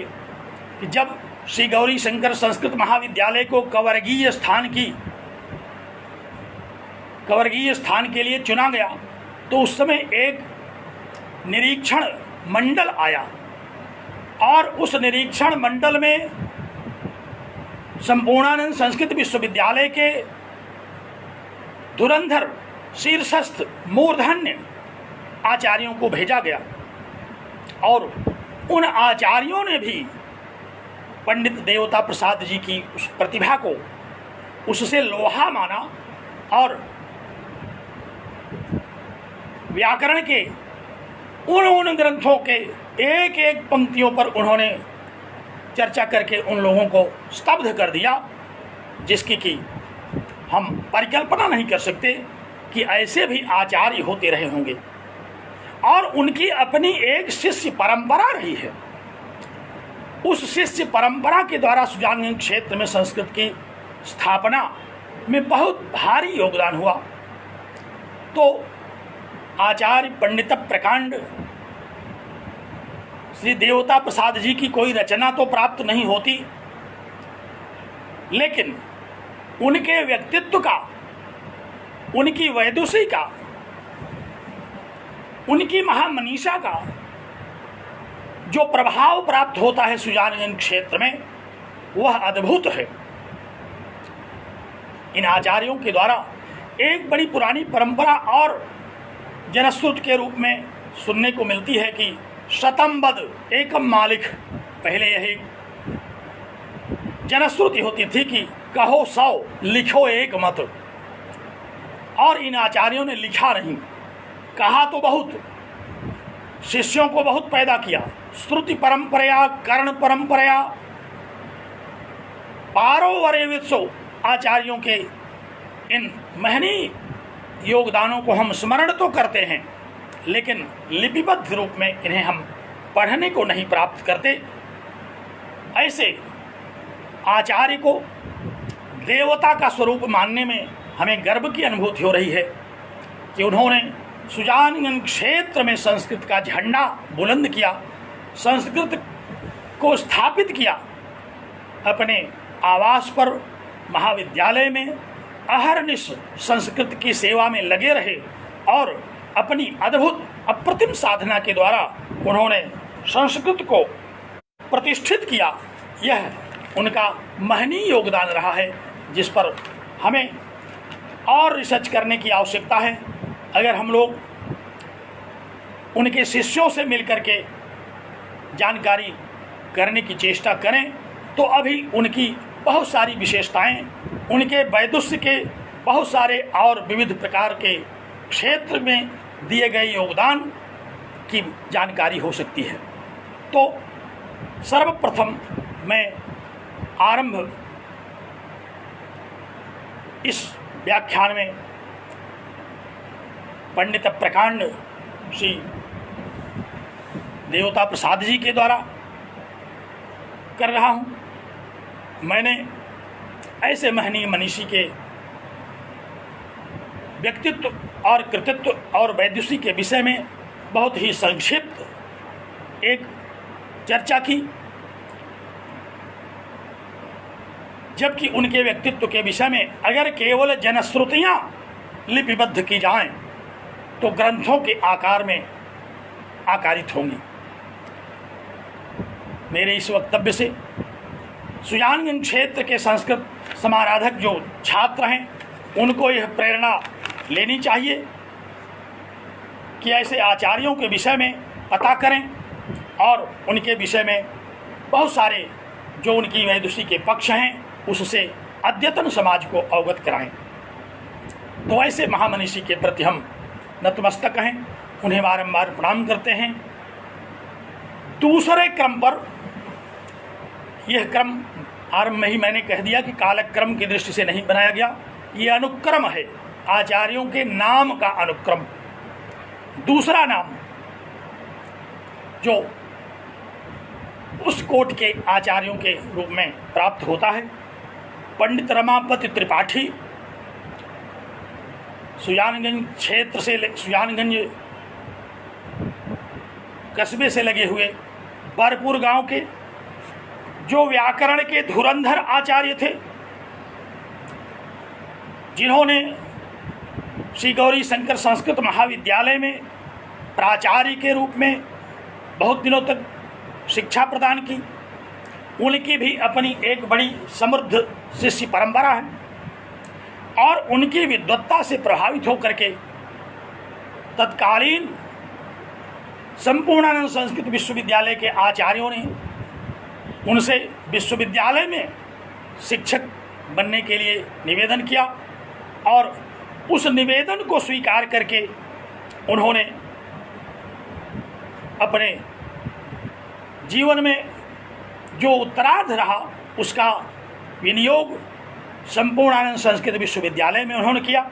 कि जब श्री गौरी शंकर संस्कृत महाविद्यालय को कवर्गीय स्थान के लिए चुना गया तो उस समय एक निरीक्षण मंडल आया और उस निरीक्षण मंडल में संपूर्णानंद संस्कृत विश्वविद्यालय के धुरंधर शीर्षस्थ मूर्धन्य आचार्यों को भेजा गया और उन आचार्यों ने भी पंडित देवता प्रसाद जी की उस प्रतिभा को उससे लोहा माना और व्याकरण के उन ग्रंथों के एक एक पंक्तियों पर उन्होंने चर्चा करके उन लोगों को स्तब्ध कर दिया, जिसकी कि हम परिकल्पना नहीं कर सकते कि ऐसे भी आचार्य होते रहे होंगे। और उनकी अपनी एक शिष्य परंपरा रही है। उस शिष्य परंपरा के द्वारा सुजानगंज क्षेत्र में संस्कृत की स्थापना में बहुत भारी योगदान हुआ। तो आचार्य पंडित प्रकांड श्री देवता प्रसाद जी की कोई रचना तो प्राप्त नहीं होती, लेकिन उनके व्यक्तित्व का, उनकी वैदुषी का, उनकी महामनीषा का जो प्रभाव प्राप्त होता है सुजानगंज क्षेत्र में, वह अद्भुत है। इन आचार्यों के द्वारा एक बड़ी पुरानी परंपरा और जनश्रुति के रूप में सुनने को मिलती है कि शतम बद एकम मालिक, पहले यही जनश्रुति होती थी कि कहो 100 लिखो एक मत। और इन आचार्यों ने लिखा नहीं, कहा तो बहुत, शिष्यों को बहुत पैदा किया। श्रुति परंपरा, कर्ण परंपरा, पारो वरेवित्सो आचार्यों के इन महनी योगदानों को हम स्मरण तो करते हैं, लेकिन लिपिबद्ध रूप में इन्हें हम पढ़ने को नहीं प्राप्त करते। ऐसे आचार्य को देवता का स्वरूप मानने में हमें गर्व की अनुभूति हो रही है कि उन्होंने सुजानगंज क्षेत्र में संस्कृत का झंडा बुलंद किया, संस्कृत को स्थापित किया। अपने आवास पर महाविद्यालय में अहर्निश संस्कृत की सेवा में लगे रहे और अपनी अद्भुत अप्रतिम साधना के द्वारा उन्होंने संस्कृत को प्रतिष्ठित किया। यह उनका महनीय योगदान रहा है, जिस पर हमें और रिसर्च करने की आवश्यकता है। अगर हम लोग उनके शिष्यों से मिलकर के जानकारी करने की चेष्टा करें तो अभी उनकी बहुत सारी विशेषताएं, उनके वैदुष्य के बहुत सारे और विविध प्रकार के क्षेत्र में दिए गए योगदान की जानकारी हो सकती है। तो सर्वप्रथम मैं आरंभ इस व्याख्यान में पंडित प्रकांड श्री देवता प्रसाद जी के द्वारा कर रहा हूँ। मैंने ऐसे महनीय मनीषी के व्यक्तित्व और कृतित्व और वैदुषी के विषय में बहुत ही संक्षिप्त एक चर्चा की, जबकि उनके व्यक्तित्व के विषय में अगर केवल जनश्रुतियाँ लिपिबद्ध की जाएं तो ग्रंथों के आकार में आकारित होंगी। मेरे इस वक्तव्य से सुजानगंज क्षेत्र के संस्कृत समाराधक जो छात्र हैं उनको यह प्रेरणा लेनी चाहिए कि ऐसे आचार्यों के विषय में पता करें और उनके विषय में बहुत सारे जो उनकी वैदुषी के पक्ष हैं उससे अद्यतन समाज को अवगत कराएं। तो ऐसे महामनीषी के प्रति हम नतमस्तक हैं, उन्हें बारंबार प्रणाम करते हैं। दूसरे क्रम पर यह क्रम आरंभ में ही मैंने कह दिया कि कालक्रम की दृष्टि से नहीं बनाया गया, ये अनुक्रम है, आचार्यों के नाम का अनुक्रम। दूसरा नाम जो उस कोट के आचार्यों के रूप में प्राप्त होता है, पंडित रमापति त्रिपाठी, सुजानगंज क्षेत्र से सुजानगंज कस्बे से लगे हुए बरपुर गांव के जो व्याकरण के धुरंधर आचार्य थे, जिन्होंने श्री गौरी शंकर संस्कृत महाविद्यालय में प्राचार्य के रूप में बहुत दिनों तक शिक्षा प्रदान की। उनकी भी अपनी एक बड़ी समृद्ध शिष्य परंपरा है और उनकी विद्वत्ता से प्रभावित होकर के तत्कालीन संपूर्णानंद संस्कृत विश्वविद्यालय के आचार्यों ने उनसे विश्वविद्यालय में शिक्षक बनने के लिए निवेदन किया और उस निवेदन को स्वीकार करके उन्होंने अपने जीवन में जो उत्तरार्ध रहा उसका विनियोग संपूर्णानंद संस्कृत विश्वविद्यालय में उन्होंने किया।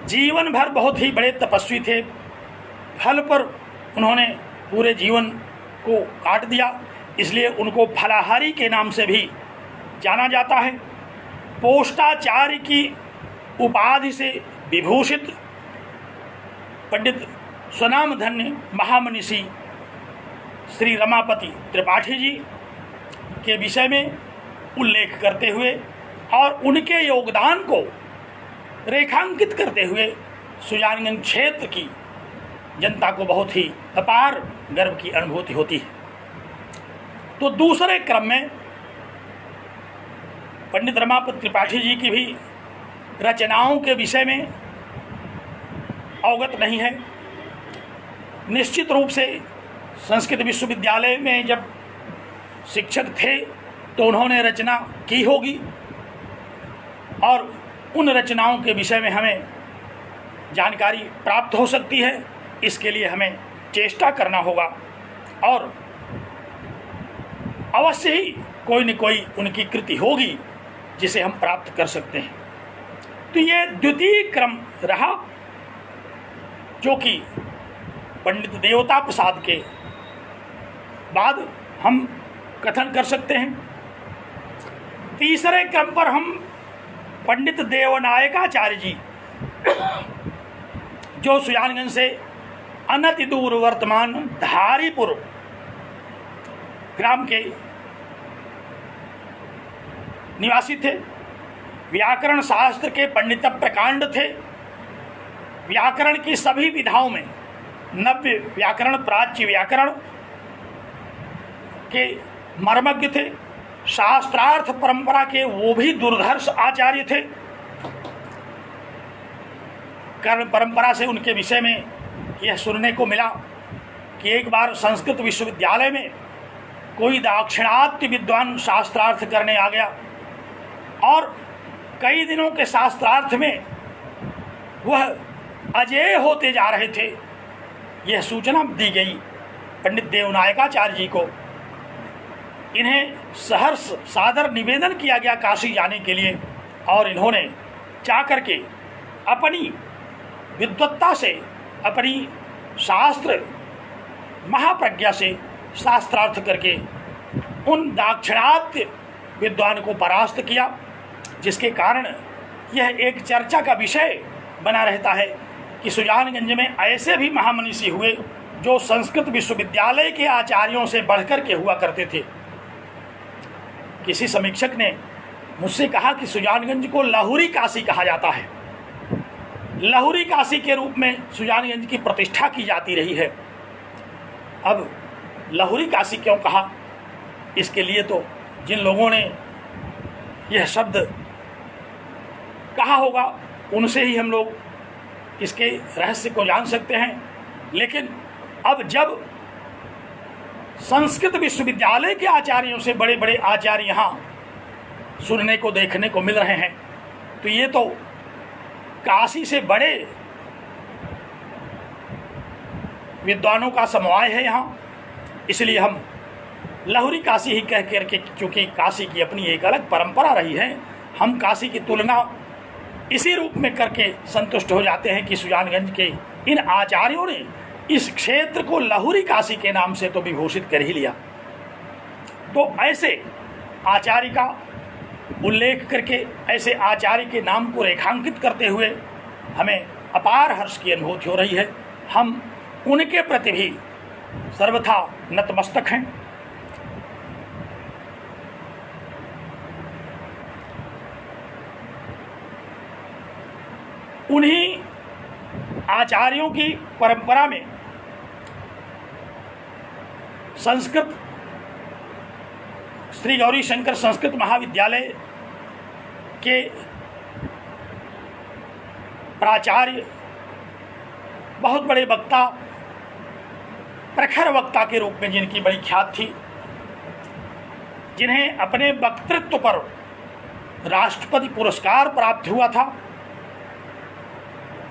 जीवन भर बहुत ही बड़े तपस्वी थे, फल पर उन्होंने पूरे जीवन को काट दिया, इसलिए उनको फलाहारी के नाम से भी जाना जाता है। पोष्टाचार्य की उपाधि से विभूषित पंडित स्वनामधन्य महामनीषी श्री रमापति त्रिपाठी जी के विषय में उल्लेख करते हुए और उनके योगदान को रेखांकित करते हुए सुजानगंज क्षेत्र की जनता को बहुत ही अपार गर्व की अनुभूति होती है। तो दूसरे क्रम में पंडित रमापति त्रिपाठी जी की भी रचनाओं के विषय में अवगत नहीं है। निश्चित रूप से संस्कृत विश्वविद्यालय में जब शिक्षक थे तो उन्होंने रचना की होगी और उन रचनाओं के विषय में हमें जानकारी प्राप्त हो सकती है। इसके लिए हमें चेष्टा करना होगा और अवश्य ही कोई न कोई उनकी कृति होगी जिसे हम प्राप्त कर सकते हैं। तो ये द्वितीय क्रम रहा जो कि पंडित देवता प्रसाद के बाद हम कथन कर सकते हैं। तीसरे क्रम पर हम पंडित देवनायकाचार्य जी जो सुजानगंज से अनति दूर वर्तमान धारीपुर ग्राम के निवासी थे, व्याकरण शास्त्र के पंडित प्रकांड थे, व्याकरण की सभी विधाओं में नव्य व्याकरण प्राच्य व्याकरण के मर्मज्ञ थे, शास्त्रार्थ परंपरा के वो भी दुर्धर्ष आचार्य थे। कर्ण परंपरा से उनके विषय में यह सुनने को मिला कि एक बार संस्कृत विश्वविद्यालय में कोई दाक्षिणात्य विद्वान शास्त्रार्थ करने आ गया और कई दिनों के शास्त्रार्थ में वह अजेय होते जा रहे थे। यह सूचना दी गई पंडित देवनायकाचार्य जी को। इन्हें सहर्ष सादर निवेदन किया गया काशी जाने के लिए, और इन्होंने जा कर के अपनी विद्वत्ता से, अपनी शास्त्र महाप्रज्ञा से शास्त्रार्थ करके उन दाक्षिणात्य विद्वान को परास्त किया, जिसके कारण यह एक चर्चा का विषय बना रहता है कि सुजानगंज में ऐसे भी महामनीषी हुए जो संस्कृत विश्वविद्यालय के आचार्यों से बढ़कर के हुआ करते थे। किसी समीक्षक ने मुझसे कहा कि सुजानगंज को लाहुरी काशी कहा जाता है। लाहुरी काशी के रूप में सुजानगंज की प्रतिष्ठा की जाती रही है। अब लाहुरी काशी क्यों कहा, इसके लिए तो जिन लोगों ने यह शब्द कहा होगा उनसे ही हम लोग इसके रहस्य को जान सकते हैं। लेकिन अब जब संस्कृत विश्वविद्यालय के आचार्यों से बड़े बड़े आचार्य यहाँ सुनने को देखने को मिल रहे हैं, तो ये तो काशी से बड़े विद्वानों का समवाय है यहाँ। इसलिए हम लाहुरी काशी ही कह करके, क्योंकि काशी की अपनी एक अलग परंपरा रही है, हम काशी की तुलना इसी रूप में करके संतुष्ट हो जाते हैं कि सुजानगंज के इन आचार्यों ने इस क्षेत्र को लाहुरी काशी के नाम से तो विभूषित कर ही लिया। तो ऐसे आचार्य का उल्लेख करके, ऐसे आचार्य के नाम को रेखांकित करते हुए हमें अपार हर्ष की अनुभूति हो रही है। हम उनके प्रति भी सर्वथा नतमस्तक हैं। उन्हीं आचार्यों की परंपरा में संस्कृत श्री गौरी शंकर संस्कृत महाविद्यालय के प्राचार्य, बहुत बड़े वक्ता, प्रखर वक्ता के रूप में जिनकी बड़ी ख्याति थी, जिन्हें अपने वक्तृत्व पर राष्ट्रपति पुरस्कार प्राप्त हुआ था,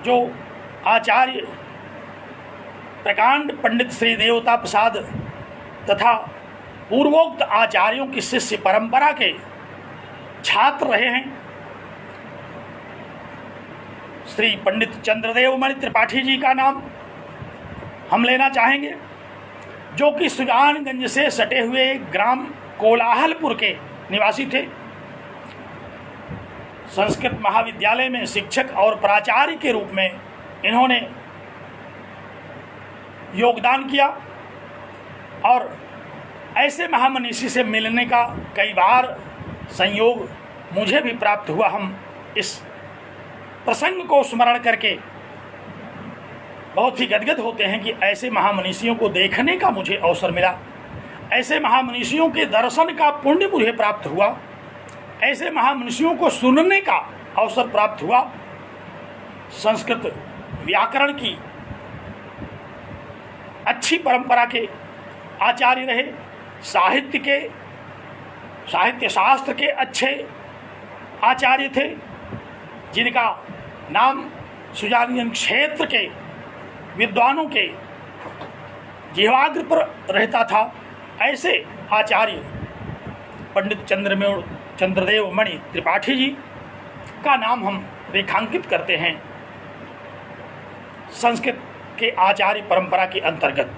जो आचार्य प्रकांड पंडित श्री देवता प्रसाद तथा पूर्वोक्त आचार्यों की शिष्य परंपरा के छात्र रहे हैं, श्री पंडित चंद्रदेव मणि त्रिपाठी जी का नाम हम लेना चाहेंगे, जो कि सुजानगंज से सटे हुए ग्राम कोलाहलपुर के निवासी थे। संस्कृत महाविद्यालय में शिक्षक और प्राचार्य के रूप में इन्होंने योगदान किया, और ऐसे महामनीषी से मिलने का कई बार संयोग मुझे भी प्राप्त हुआ। हम इस प्रसंग को स्मरण करके बहुत ही गदगद होते हैं कि ऐसे महामनीषियों को देखने का मुझे अवसर मिला, ऐसे महामनीषियों के दर्शन का पुण्य मुझे प्राप्त हुआ, ऐसे महामनीषियों को सुनने का अवसर प्राप्त हुआ। संस्कृत व्याकरण की अच्छी परंपरा के आचार्य रहे, साहित्य शास्त्र के अच्छे आचार्य थे, जिनका नाम सुजानगंज क्षेत्र के विद्वानों के जिह्वाग्र पर रहता था। ऐसे आचार्य पंडित चंद्रदेव मणि त्रिपाठी जी का नाम हम रेखांकित करते हैं संस्कृत के आचार्य परंपरा के अंतर्गत।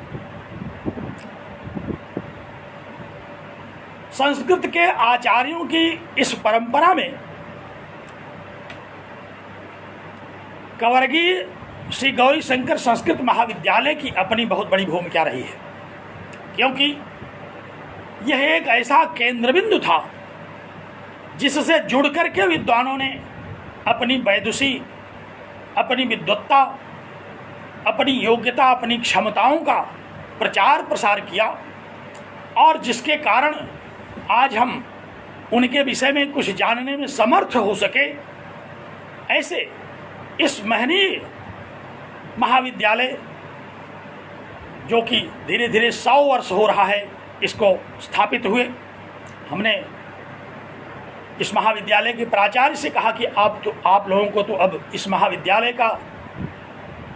संस्कृत के आचार्यों की इस परंपरा में कवर्गीय श्री गौरी शंकर संस्कृत महाविद्यालय की अपनी बहुत बड़ी भूमिका रही है, क्योंकि यह एक ऐसा केंद्र बिंदु था जिससे जुड़ करके विद्वानों ने अपनी वैदुषी, अपनी विद्वत्ता, अपनी योग्यता, अपनी क्षमताओं का प्रचार प्रसार किया, और जिसके कारण आज हम उनके विषय में कुछ जानने में समर्थ हो सके। ऐसे इस महनीय महाविद्यालय, जो कि धीरे धीरे 100 वर्ष हो रहा है इसको स्थापित हुए, हमने इस महाविद्यालय के प्राचार्य से कहा कि आप लोगों को तो अब इस महाविद्यालय का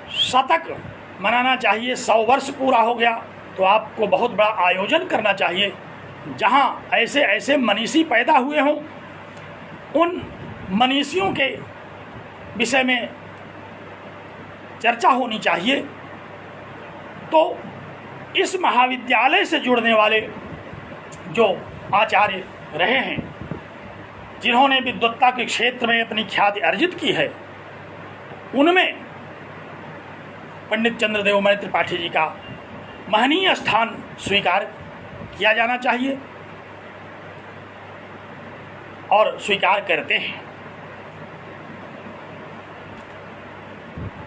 शतक मनाना चाहिए, 100 वर्ष पूरा हो गया तो आपको बहुत बड़ा आयोजन करना चाहिए, जहां ऐसे ऐसे मनीषी पैदा हुए हों, उन मनीषियों के विषय में चर्चा होनी चाहिए। तो इस महाविद्यालय से जुड़ने वाले जो आचार्य रहे हैं, जिन्होंने विद्वत्ता के क्षेत्र में अपनी ख्याति अर्जित की है, उनमें पंडित चंद्रदेव मणि त्रिपाठी जी का महनीय स्थान स्वीकार किया जाना चाहिए और स्वीकार करते हैं।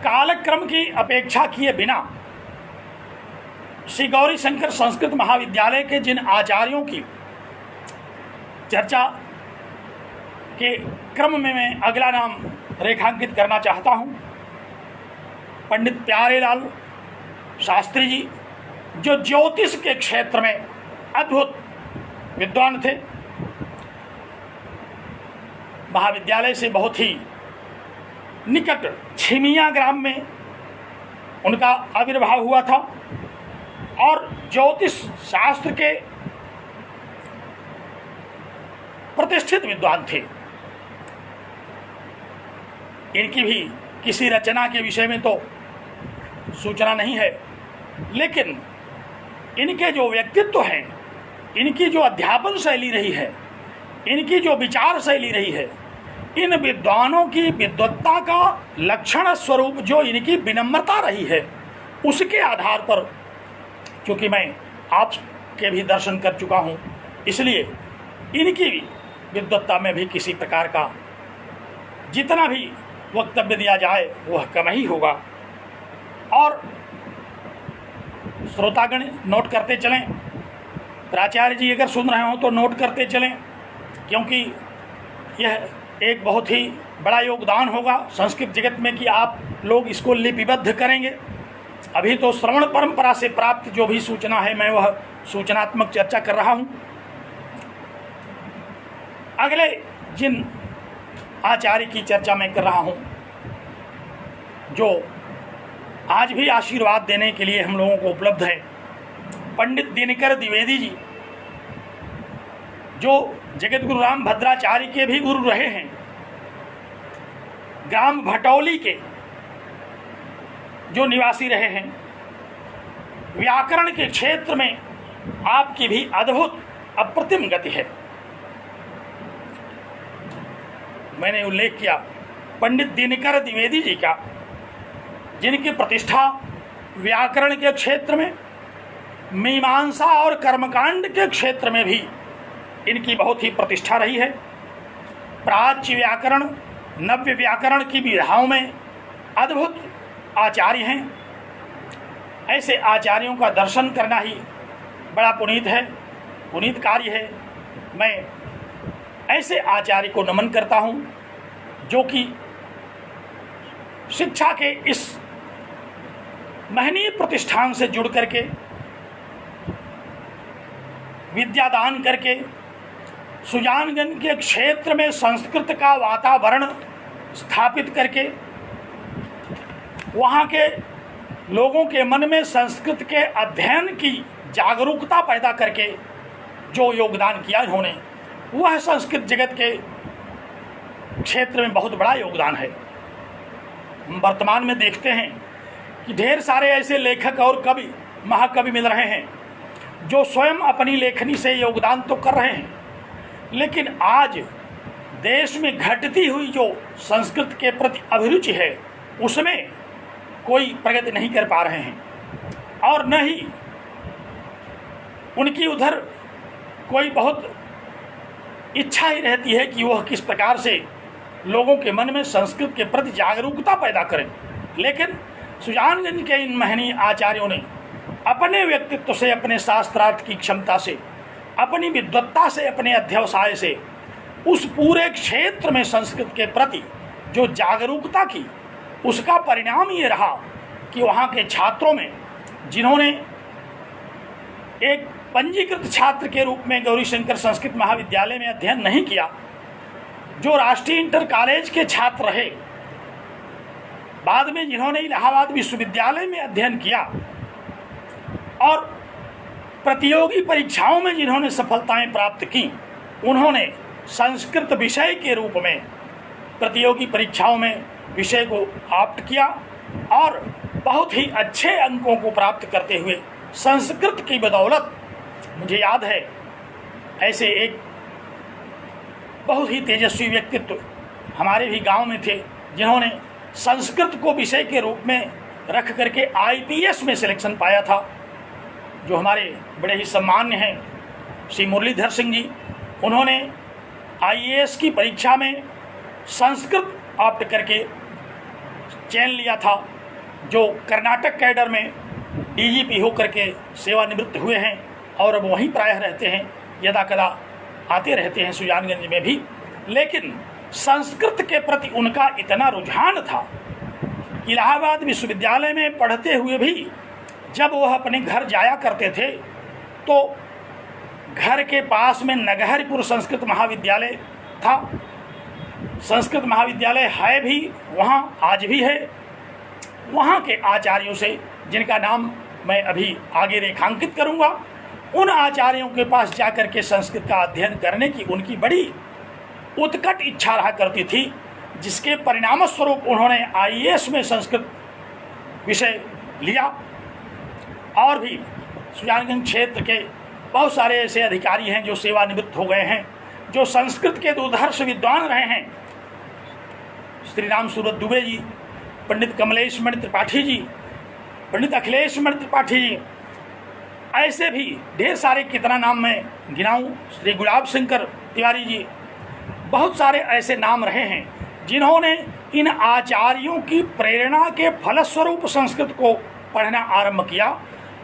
कालक्रम की अपेक्षा किए बिना श्री गौरी शंकर संस्कृत महाविद्यालय के जिन आचार्यों की चर्चा के क्रम में मैं अगला नाम रेखांकित करना चाहता हूं, पंडित प्यारेलाल शास्त्री जी, जो ज्योतिष के क्षेत्र में अद्भुत विद्वान थे। महाविद्यालय से बहुत ही निकट छिमिया ग्राम में उनका आविर्भाव हुआ था और ज्योतिष शास्त्र के प्रतिष्ठित विद्वान थे। इनकी भी किसी रचना के विषय में तो सूचना नहीं है, लेकिन इनके जो व्यक्तित्व हैं, इनकी जो अध्यापन शैली रही है, इनकी जो विचार शैली रही है, इन विद्वानों की विद्वत्ता का लक्षण स्वरूप जो इनकी विनम्रता रही है, उसके आधार पर, क्योंकि मैं आपके भी दर्शन कर चुका हूँ, इसलिए इनकी विद्वत्ता में भी किसी प्रकार का जितना भी वक्तव्य दिया जाए वह कम ही होगा। और श्रोतागण नोट करते चलें, प्राचार्य जी अगर सुन रहे हो तो नोट करते चलें, क्योंकि यह एक बहुत ही बड़ा योगदान होगा संस्कृत जगत में कि आप लोग इसको लिपिबद्ध करेंगे। अभी तो श्रवण परंपरा से प्राप्त जो भी सूचना है, मैं वह सूचनात्मक चर्चा कर रहा हूँ। अगले जिन आचार्य की चर्चा मैं कर रहा हूँ, जो आज भी आशीर्वाद देने के लिए हम लोगों को उपलब्ध है, पंडित दिनकर द्विवेदी जी, जो जगत गुरु राम भद्राचार्य के भी गुरु रहे हैं, ग्राम भटौली के जो निवासी रहे हैं। व्याकरण के क्षेत्र में आपकी भी अद्भुत अप्रतिम गति है। मैंने उल्लेख किया पंडित दिनकर द्विवेदी जी का, जिनकी प्रतिष्ठा व्याकरण के क्षेत्र में, मीमांसा और कर्मकांड के क्षेत्र में भी इनकी बहुत ही प्रतिष्ठा रही है। प्राच्य व्याकरण, नव्य व्याकरण की विधाओं में अद्भुत आचार्य हैं। ऐसे आचार्यों का दर्शन करना ही बड़ा पुनीत है, पुनीत कार्य है। मैं ऐसे आचार्य को नमन करता हूँ जो कि शिक्षा के इस महनीय प्रतिष्ठान से जुड़ करके, विद्यादान करके, सुजानगंज के क्षेत्र में संस्कृत का वातावरण स्थापित करके, वहाँ के लोगों के मन में संस्कृत के अध्ययन की जागरूकता पैदा करके जो योगदान किया इन्होंने, वह संस्कृत जगत के क्षेत्र में बहुत बड़ा योगदान है। हम वर्तमान में देखते हैं कि ढेर सारे ऐसे लेखक और कवि, महाकवि मिल रहे हैं जो स्वयं अपनी लेखनी से योगदान तो कर रहे हैं, लेकिन आज देश में घटती हुई जो संस्कृत के प्रति अभिरुचि है, उसमें कोई प्रगति नहीं कर पा रहे हैं और न ही उनकी उधर कोई बहुत इच्छा ही रहती है कि वह किस प्रकार से लोगों के मन में संस्कृत के प्रति जागरूकता पैदा करें। लेकिन सुजानगंज के इन महनीय आचार्यों ने अपने व्यक्तित्व से, अपने शास्त्रार्थ की क्षमता से, अपनी विद्वत्ता से, अपने अध्यवसाय से उस पूरे क्षेत्र में संस्कृत के प्रति जो जागरूकता की, उसका परिणाम ये रहा कि वहाँ के छात्रों में, जिन्होंने एक पंजीकृत छात्र के रूप में गौरीशंकर संस्कृत महाविद्यालय में अध्ययन नहीं किया, जो राष्ट्रीय इंटर कॉलेज के छात्र रहे, बाद में जिन्होंने इलाहाबाद विश्वविद्यालय में अध्ययन किया और प्रतियोगी परीक्षाओं में जिन्होंने सफलताएं प्राप्त की, उन्होंने संस्कृत विषय के रूप में प्रतियोगी परीक्षाओं में विषय को ऑप्ट किया और बहुत ही अच्छे अंकों को प्राप्त करते हुए संस्कृत की बदौलत, मुझे याद है ऐसे एक बहुत ही तेजस्वी व्यक्तित्व हमारे भी गांव में थे, जिन्होंने संस्कृत को विषय के रूप में रख करके आईपीएस में सिलेक्शन पाया था, जो हमारे बड़े ही सम्मान्य हैं श्री मुरलीधर सिंह जी। उन्होंने आईएएस की परीक्षा में संस्कृत ऑप्ट करके चयन लिया था, जो कर्नाटक कैडर में डीजीपी होकर के सेवानिवृत्त हुए हैं और अब वहीं प्रायः रहते हैं, यदा कदा आते रहते हैं सुजानगंज में भी। लेकिन संस्कृत के प्रति उनका इतना रुझान था, इलाहाबाद विश्वविद्यालय में पढ़ते हुए भी जब वह अपने घर जाया करते थे तो घर के पास में नगहरपुर संस्कृत महाविद्यालय था। संस्कृत महाविद्यालय है भी वहाँ, आज भी है। वहाँ के आचार्यों से, जिनका नाम मैं अभी आगे रेखांकित करूँगा, उन आचार्यों के पास जाकर के संस्कृत का अध्ययन करने की उनकी बड़ी उत्कट इच्छा रहा करती थी, जिसके परिणाम स्वरूप उन्होंने आईएएस में संस्कृत विषय लिया। और भी सुजानगंज क्षेत्र के बहुत सारे ऐसे अधिकारी हैं जो सेवानिवृत्त हो गए हैं, जो संस्कृत के दुर्धर्ष विद्वान रहे हैं। श्री राम सूरत दुबे जी, पंडित कमलेश मणि त्रिपाठी जी, पंडित अखिलेश मणि त्रिपाठी जी, ऐसे भी ढेर सारे, कितना नाम मैं गिनाऊं, श्री गुलाब शंकर तिवारी जी, बहुत सारे ऐसे नाम रहे हैं जिन्होंने इन आचार्यों की प्रेरणा के फलस्वरूप संस्कृत को पढ़ना आरंभ किया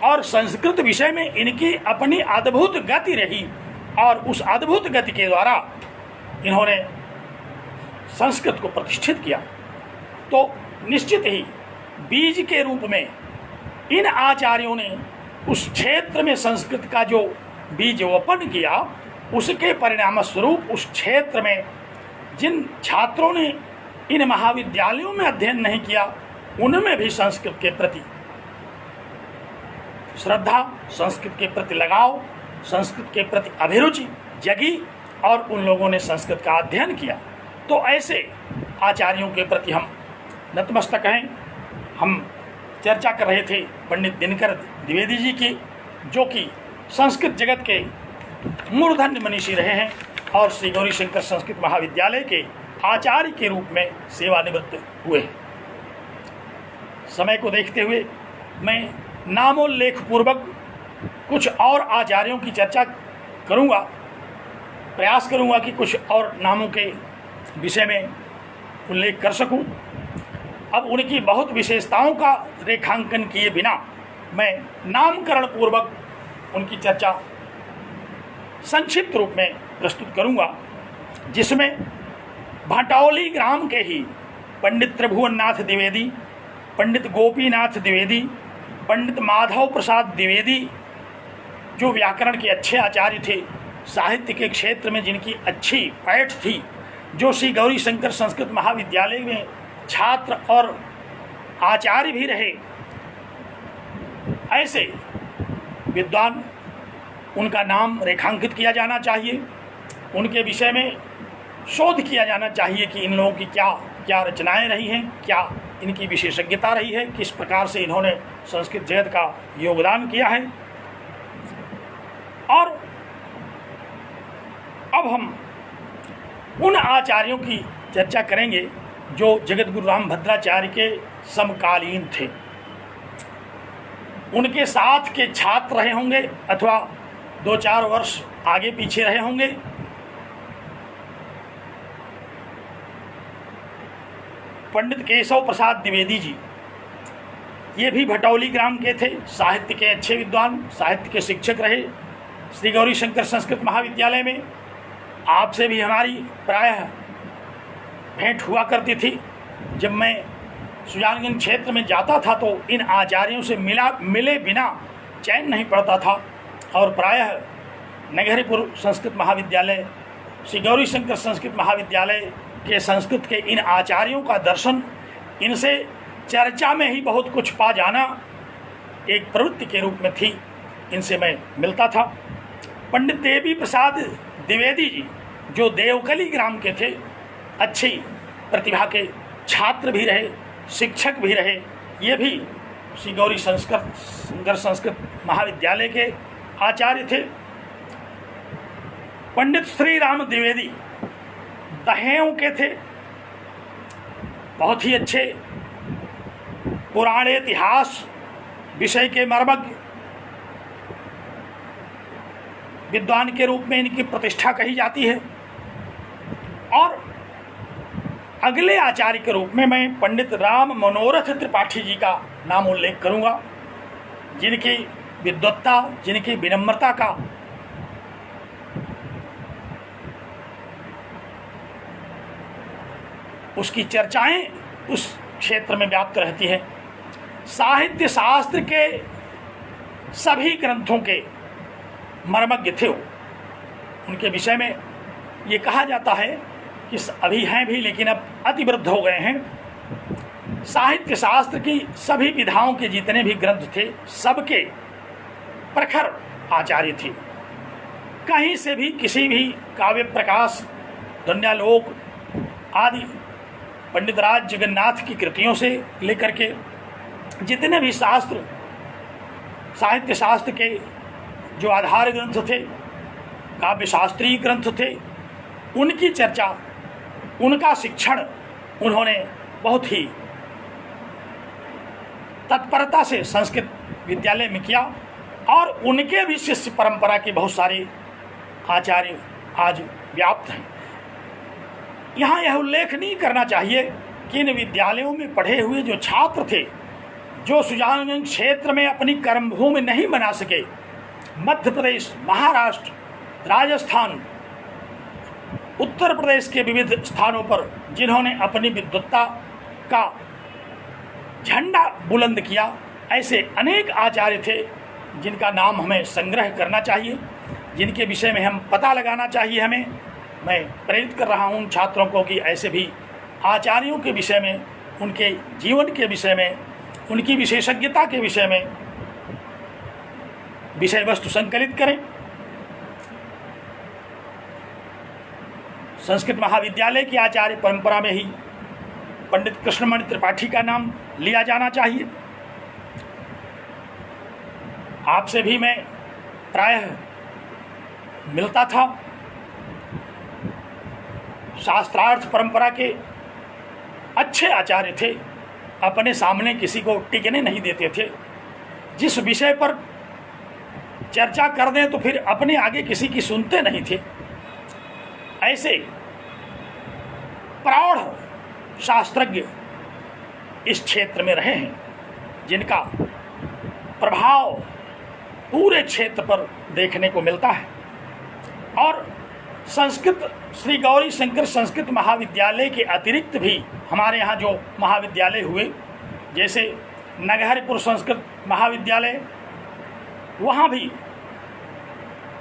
और संस्कृत विषय में इनकी अपनी अद्भुत गति रही और उस अद्भुत गति के द्वारा इन्होंने संस्कृत को प्रतिष्ठित किया। तो निश्चित ही बीज के रूप में इन आचार्यों ने उस क्षेत्र में संस्कृत का जो बीज वपन किया, उसके परिणाम स्वरूप उस क्षेत्र में जिन छात्रों ने इन महाविद्यालयों में अध्ययन नहीं किया, उनमें भी संस्कृत के प्रति श्रद्धा, संस्कृत के प्रति लगाव, संस्कृत के प्रति अभिरुचि जगी और उन लोगों ने संस्कृत का अध्ययन किया। तो ऐसे आचार्यों के प्रति हम नतमस्तक हैं। हम चर्चा कर रहे थे पंडित दिनकर द्विवेदी जी की, जो कि संस्कृत जगत के मूर्धन्य मनीषी रहे हैं और श्री गौरीशंकर संस्कृत महाविद्यालय के आचार्य के रूप में सेवानिवृत्त हुए हैं। समय को देखते हुए मैं नामोल्लेख पूर्वक कुछ और आचार्यों की चर्चा करूंगा, प्रयास करूंगा कि कुछ और नामों के विषय में उल्लेख कर सकूं। अब उनकी बहुत विशेषताओं का रेखांकन किए बिना मैं नामकरण पूर्वक उनकी चर्चा संक्षिप्त रूप में प्रस्तुत करूंगा, जिसमें भटौली ग्राम के ही पंडित त्रिभुवननाथ द्विवेदी, पंडित गोपीनाथ द्विवेदी, पंडित माधव प्रसाद द्विवेदी, जो व्याकरण के अच्छे आचार्य थे, साहित्य के क्षेत्र में जिनकी अच्छी पैठ थी, जो श्री गौरीशंकर संस्कृत महाविद्यालय में छात्र और आचार्य भी रहे, ऐसे विद्वान, उनका नाम रेखांकित किया जाना चाहिए। उनके विषय में शोध किया जाना चाहिए कि इन लोगों की क्या क्या रचनाएं रही हैं, क्या इनकी विशेषज्ञता रही है, किस प्रकार से इन्होंने संस्कृत जगत का योगदान किया है। और अब हम उन आचार्यों की चर्चा करेंगे जो जगत गुरु रामभद्राचार्य के समकालीन थे, उनके साथ के छात्र रहे होंगे अथवा 2-4 वर्ष आगे पीछे रहे होंगे। पंडित केशव प्रसाद द्विवेदी जी, ये भी भटौली ग्राम के थे, साहित्य के अच्छे विद्वान, साहित्य के शिक्षक रहे श्री गौरीशंकर संस्कृत महाविद्यालय में। आपसे भी हमारी प्रायः भेंट हुआ करती थी। जब मैं सुजानगंज क्षेत्र में जाता था तो इन आचार्यों से मिले बिना चैन नहीं पड़ता था और प्रायः नगहरपुर संस्कृत महाविद्यालय, श्री गौरीशंकर संस्कृत महाविद्यालय के संस्कृत के इन आचार्यों का दर्शन, इनसे चर्चा में ही बहुत कुछ पा जाना एक प्रवृत्ति के रूप में थी। इनसे मैं मिलता था। पंडित देवी प्रसाद द्विवेदी जी जो देवकली ग्राम के थे, अच्छी प्रतिभा के छात्र भी रहे, शिक्षक भी रहे। ये भी श्री गौरी संस्कृत महाविद्यालय के आचार्य थे। पंडित श्री राम द्विवेदी दहेव के थे, बहुत ही अच्छे पुराण इतिहास विषय के मर्मज्ञ विद्वान के रूप में इनकी प्रतिष्ठा कही जाती है। और अगले आचार्य के रूप में मैं पंडित राम मनोरथ त्रिपाठी जी का नाम उल्लेख करूंगा, जिनकी विद्वत्ता, जिनकी विनम्रता का उसकी चर्चाएं उस क्षेत्र में व्याप्त रहती हैं। साहित्य शास्त्र के सभी ग्रंथों के मर्मज्ञ थे वो। उनके विषय में ये कहा जाता है कि अभी हैं भी, लेकिन अब अतिवृद्ध हो गए हैं। साहित्य शास्त्र की सभी विधाओं के जितने भी ग्रंथ थे, सबके प्रखर आचार्य थे। कहीं से भी किसी भी काव्य प्रकाश, ध्वन्यालोक आदि पंडित राज जगन्नाथ की कृतियों से लेकर के जितने भी शास्त्र, साहित्य शास्त्र के जो आधार ग्रंथ थे, काव्य शास्त्रीय ग्रंथ थे, उनकी चर्चा, उनका शिक्षण उन्होंने बहुत ही तत्परता से संस्कृत विद्यालय में किया। और उनके भी शिष्य परंपरा के बहुत सारे आचार्य आज व्याप्त हैं। यहाँ यह उल्लेख नहीं करना चाहिए कि इन विद्यालयों में पढ़े हुए जो छात्र थे, जो सुजानगंज क्षेत्र में अपनी कर्मभूमि नहीं बना सके, मध्य प्रदेश, महाराष्ट्र, राजस्थान, उत्तर प्रदेश के विविध स्थानों पर जिन्होंने अपनी विद्वत्ता का झंडा बुलंद किया, ऐसे अनेक आचार्य थे जिनका नाम हमें संग्रह करना चाहिए, जिनके विषय में हम पता लगाना चाहिए। हमें, मैं प्रेरित कर रहा हूँ छात्रों को कि ऐसे भी आचार्यों के विषय में, उनके जीवन के विषय में, उनकी विशेषज्ञता के विषय में विषय वस्तु संकलित करें। संस्कृत महाविद्यालय की आचार्य परंपरा में ही पंडित कृष्णमणि त्रिपाठी का नाम लिया जाना चाहिए। आपसे भी मैं प्रायः मिलता था। शास्त्रार्थ परंपरा के अच्छे आचार्य थे, अपने सामने किसी को टिकने नहीं देते थे। जिस विषय पर चर्चा कर दें तो फिर अपने आगे किसी की सुनते नहीं थे। ऐसे प्रौढ़ शास्त्रज्ञ इस क्षेत्र में रहे हैं, जिनका प्रभाव पूरे क्षेत्र पर देखने को मिलता है। और संस्कृत, श्री गौरी शंकर संस्कृत महाविद्यालय के अतिरिक्त भी हमारे यहाँ जो महाविद्यालय हुए, जैसे नगहरपुर संस्कृत महाविद्यालय, वहाँ भी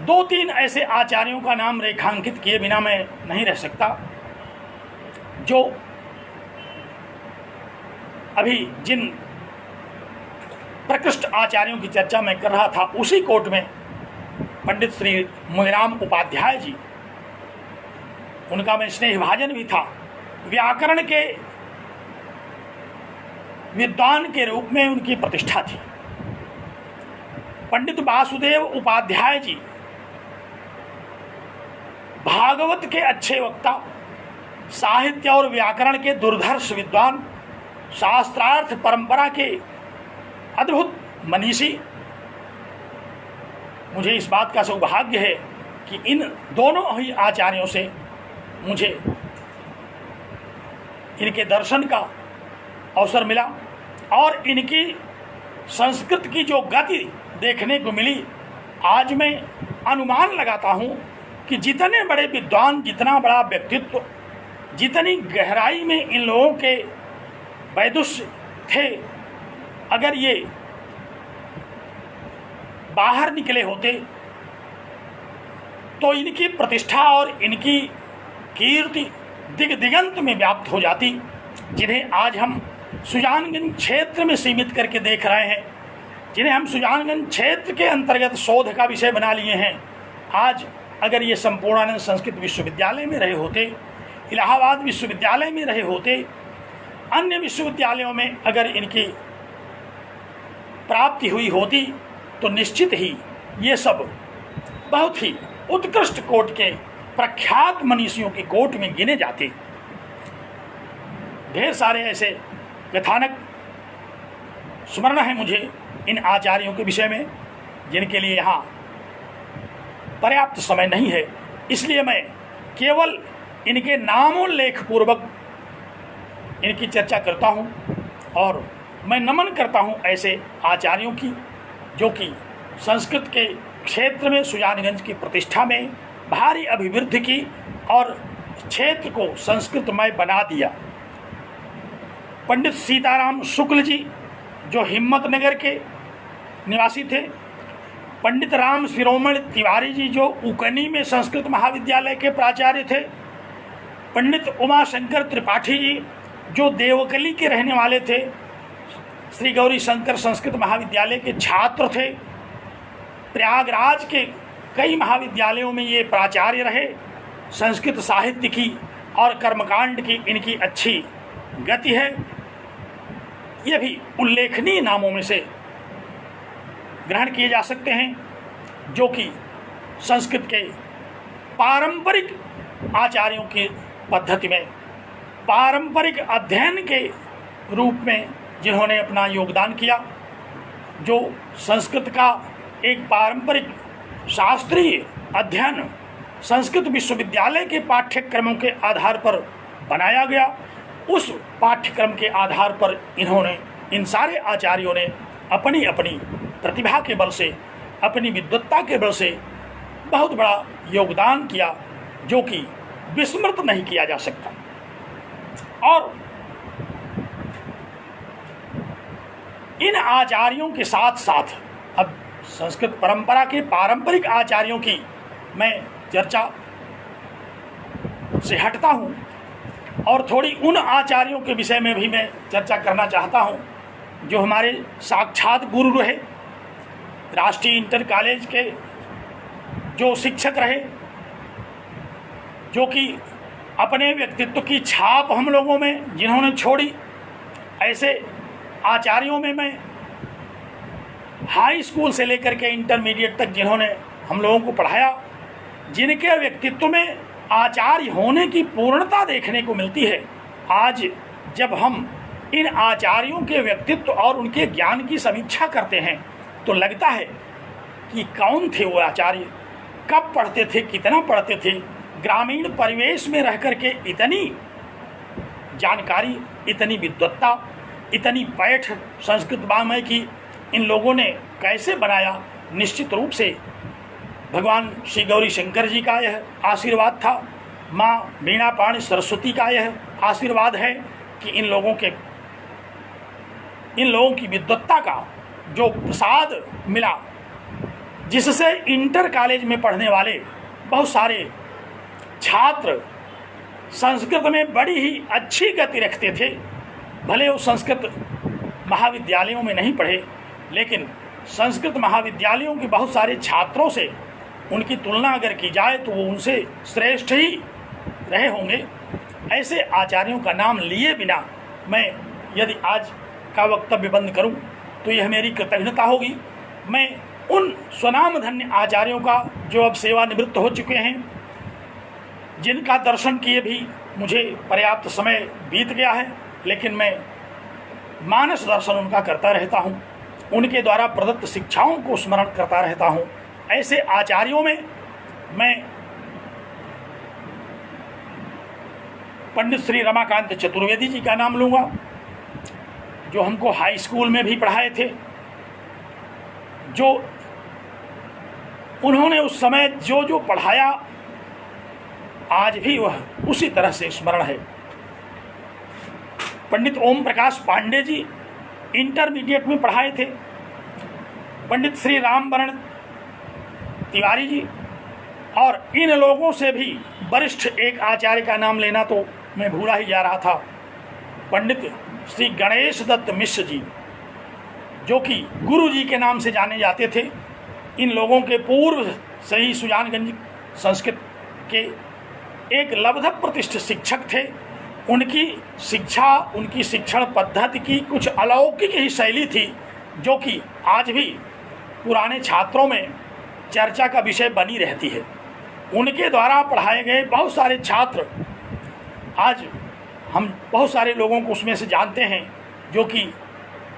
2-3 ऐसे आचार्यों का नाम रेखांकित किए बिना मैं नहीं रह सकता, जो अभी जिन प्रकृष्ट आचार्यों की चर्चा मैं कर रहा था, उसी कोट में पंडित श्री मुनिराम उपाध्याय जी, उनका मैं स्नेहभाजन भी था। व्याकरण के विद्वान के रूप में उनकी प्रतिष्ठा थी। पंडित वासुदेव उपाध्याय जी भागवत के अच्छे वक्ता, साहित्य और व्याकरण के दुर्धर्ष विद्वान, शास्त्रार्थ परंपरा के अद्भुत मनीषी। मुझे इस बात का सौभाग्य है कि इन दोनों ही आचार्यों से मुझे इनके दर्शन का अवसर मिला और इनकी संस्कृत की जो गति देखने को मिली। आज मैं अनुमान लगाता हूँ कि जितने बड़े विद्वान, जितना बड़ा व्यक्तित्व, जितनी गहराई में इन लोगों के वैदुष्य थे, अगर ये बाहर निकले होते तो इनकी प्रतिष्ठा और इनकी कीर्ति दिग दिगंत में व्याप्त हो जाती, जिन्हें आज हम सुजानगंज क्षेत्र में सीमित करके देख रहे हैं, जिन्हें हम सुजानगंज क्षेत्र के अंतर्गत शोध का विषय बना लिए हैं। आज अगर ये संपूर्णानंद संस्कृत विश्वविद्यालय में रहे होते, इलाहाबाद विश्वविद्यालय में रहे होते, अन्य विश्वविद्यालयों में अगर इनकी प्राप्ति हुई होती तो निश्चित ही ये सब बहुत ही उत्कृष्ट कोटि के प्रख्यात मनीषियों की कोटि में गिने जाते। ढेर सारे ऐसे कथानक स्मरण है मुझे इन आचार्यों के विषय में, जिनके लिए यहाँ पर्याप्त समय नहीं है, इसलिए मैं केवल इनके नामोल्लेख पूर्वक इनकी चर्चा करता हूँ और मैं नमन करता हूँ ऐसे आचार्यों की, जो कि संस्कृत के क्षेत्र में सुजानगंज की प्रतिष्ठा में भारी अभिवृद्धि की और क्षेत्र को संस्कृतमय बना दिया। पंडित सीताराम शुक्ल जी जो हिम्मतनगर के निवासी थे, पंडित राम शिरोमणि तिवारी जी जो उकनी में संस्कृत महाविद्यालय के प्राचार्य थे, पंडित उमाशंकर त्रिपाठी जी जो देवकली के रहने वाले थे, श्री गौरी शंकर संस्कृत महाविद्यालय के छात्र थे, प्रयागराज के कई महाविद्यालयों में ये प्राचार्य रहे, संस्कृत साहित्य की और कर्मकांड की इनकी अच्छी गति है। ये भी उल्लेखनीय नामों में से ग्रहण किए जा सकते हैं, जो कि संस्कृत के पारंपरिक आचार्यों की पद्धति में पारंपरिक अध्ययन के रूप में जिन्होंने अपना योगदान किया, जो संस्कृत का एक पारंपरिक शास्त्रीय अध्ययन संस्कृत विश्वविद्यालय के पाठ्यक्रमों के आधार पर बनाया गया, उस पाठ्यक्रम के आधार पर इन्होंने, इन सारे आचार्यों ने अपनी अपनी प्रतिभा के बल से, अपनी विद्वत्ता के बल से बहुत बड़ा योगदान किया, जो कि विस्मृत नहीं किया जा सकता। और इन आचार्यों के साथ साथ अब संस्कृत परंपरा के पारंपरिक आचार्यों की मैं चर्चा से हटता हूँ और थोड़ी उन आचार्यों के विषय में भी मैं चर्चा करना चाहता हूँ जो हमारे साक्षात गुरु रहे, राष्ट्रीय इंटर कॉलेज के जो शिक्षक रहे, जो कि अपने व्यक्तित्व की छाप हम लोगों में जिन्होंने छोड़ी। ऐसे आचार्यों में मैं हाई स्कूल से लेकर के इंटरमीडिएट तक जिन्होंने हम लोगों को पढ़ाया, जिनके व्यक्तित्व में आचार्य होने की पूर्णता देखने को मिलती है। आज जब हम इन आचार्यों के व्यक्तित्व और उनके ज्ञान की समीक्षा करते हैं तो लगता है कि कौन थे वो आचार्य, कब पढ़ते थे, कितना पढ़ते थे, ग्रामीण परिवेश में रह करके इतनी जानकारी, इतनी विद्वत्ता, इतनी पैठ संस्कृत वाङ्मय की इन लोगों ने कैसे बनाया। निश्चित रूप से भगवान श्री गौरी शंकर जी का यह आशीर्वाद था, माँ वीणा पाणी सरस्वती का यह आशीर्वाद है कि इन लोगों की विद्वत्ता का जो प्रसाद मिला, जिससे इंटर कॉलेज में पढ़ने वाले बहुत सारे छात्र संस्कृत में बड़ी ही अच्छी गति रखते थे। भले वो संस्कृत महाविद्यालयों में नहीं पढ़े, लेकिन संस्कृत महाविद्यालयों के बहुत सारे छात्रों से उनकी तुलना अगर की जाए तो वो उनसे श्रेष्ठ ही रहे होंगे। ऐसे आचार्यों का नाम लिए बिना मैं यदि आज का वक्तव्य बंद करूं तो यह मेरी कृतज्ञता होगी। मैं उन स्वनामधन्य आचार्यों का जो अब सेवानिवृत्त हो चुके हैं, जिनका दर्शन किए भी मुझे पर्याप्त समय बीत गया है, लेकिन मैं मानस दर्शन उनका करता रहता हूँ, उनके द्वारा प्रदत्त शिक्षाओं को स्मरण करता रहता हूँ। ऐसे आचार्यों में मैं पंडित श्री रमाकांत चतुर्वेदी जी का नाम लूँगा, जो हमको हाई स्कूल में भी पढ़ाए थे, जो उन्होंने उस समय जो जो पढ़ाया आज भी वह उसी तरह से स्मरण है। पंडित ओम प्रकाश पांडे जी इंटरमीडिएट में पढ़ाए थे। पंडित श्री रामवरण तिवारी जी, और इन लोगों से भी वरिष्ठ एक आचार्य का नाम लेना तो मैं भूला ही जा रहा था, पंडित श्री गणेश दत्त मिश्र जी, जो कि गुरु जी के नाम से जाने जाते थे। इन लोगों के पूर्व से ही सुजानगंज संस्कृत के एक लब्ध प्रतिष्ठित शिक्षक थे। उनकी शिक्षा, उनकी शिक्षण पद्धति की कुछ अलौकिक ही शैली थी, जो कि आज भी पुराने छात्रों में चर्चा का विषय बनी रहती है। उनके द्वारा पढ़ाए गए बहुत सारे छात्र आज हम बहुत सारे लोगों को उसमें से जानते हैं, जो कि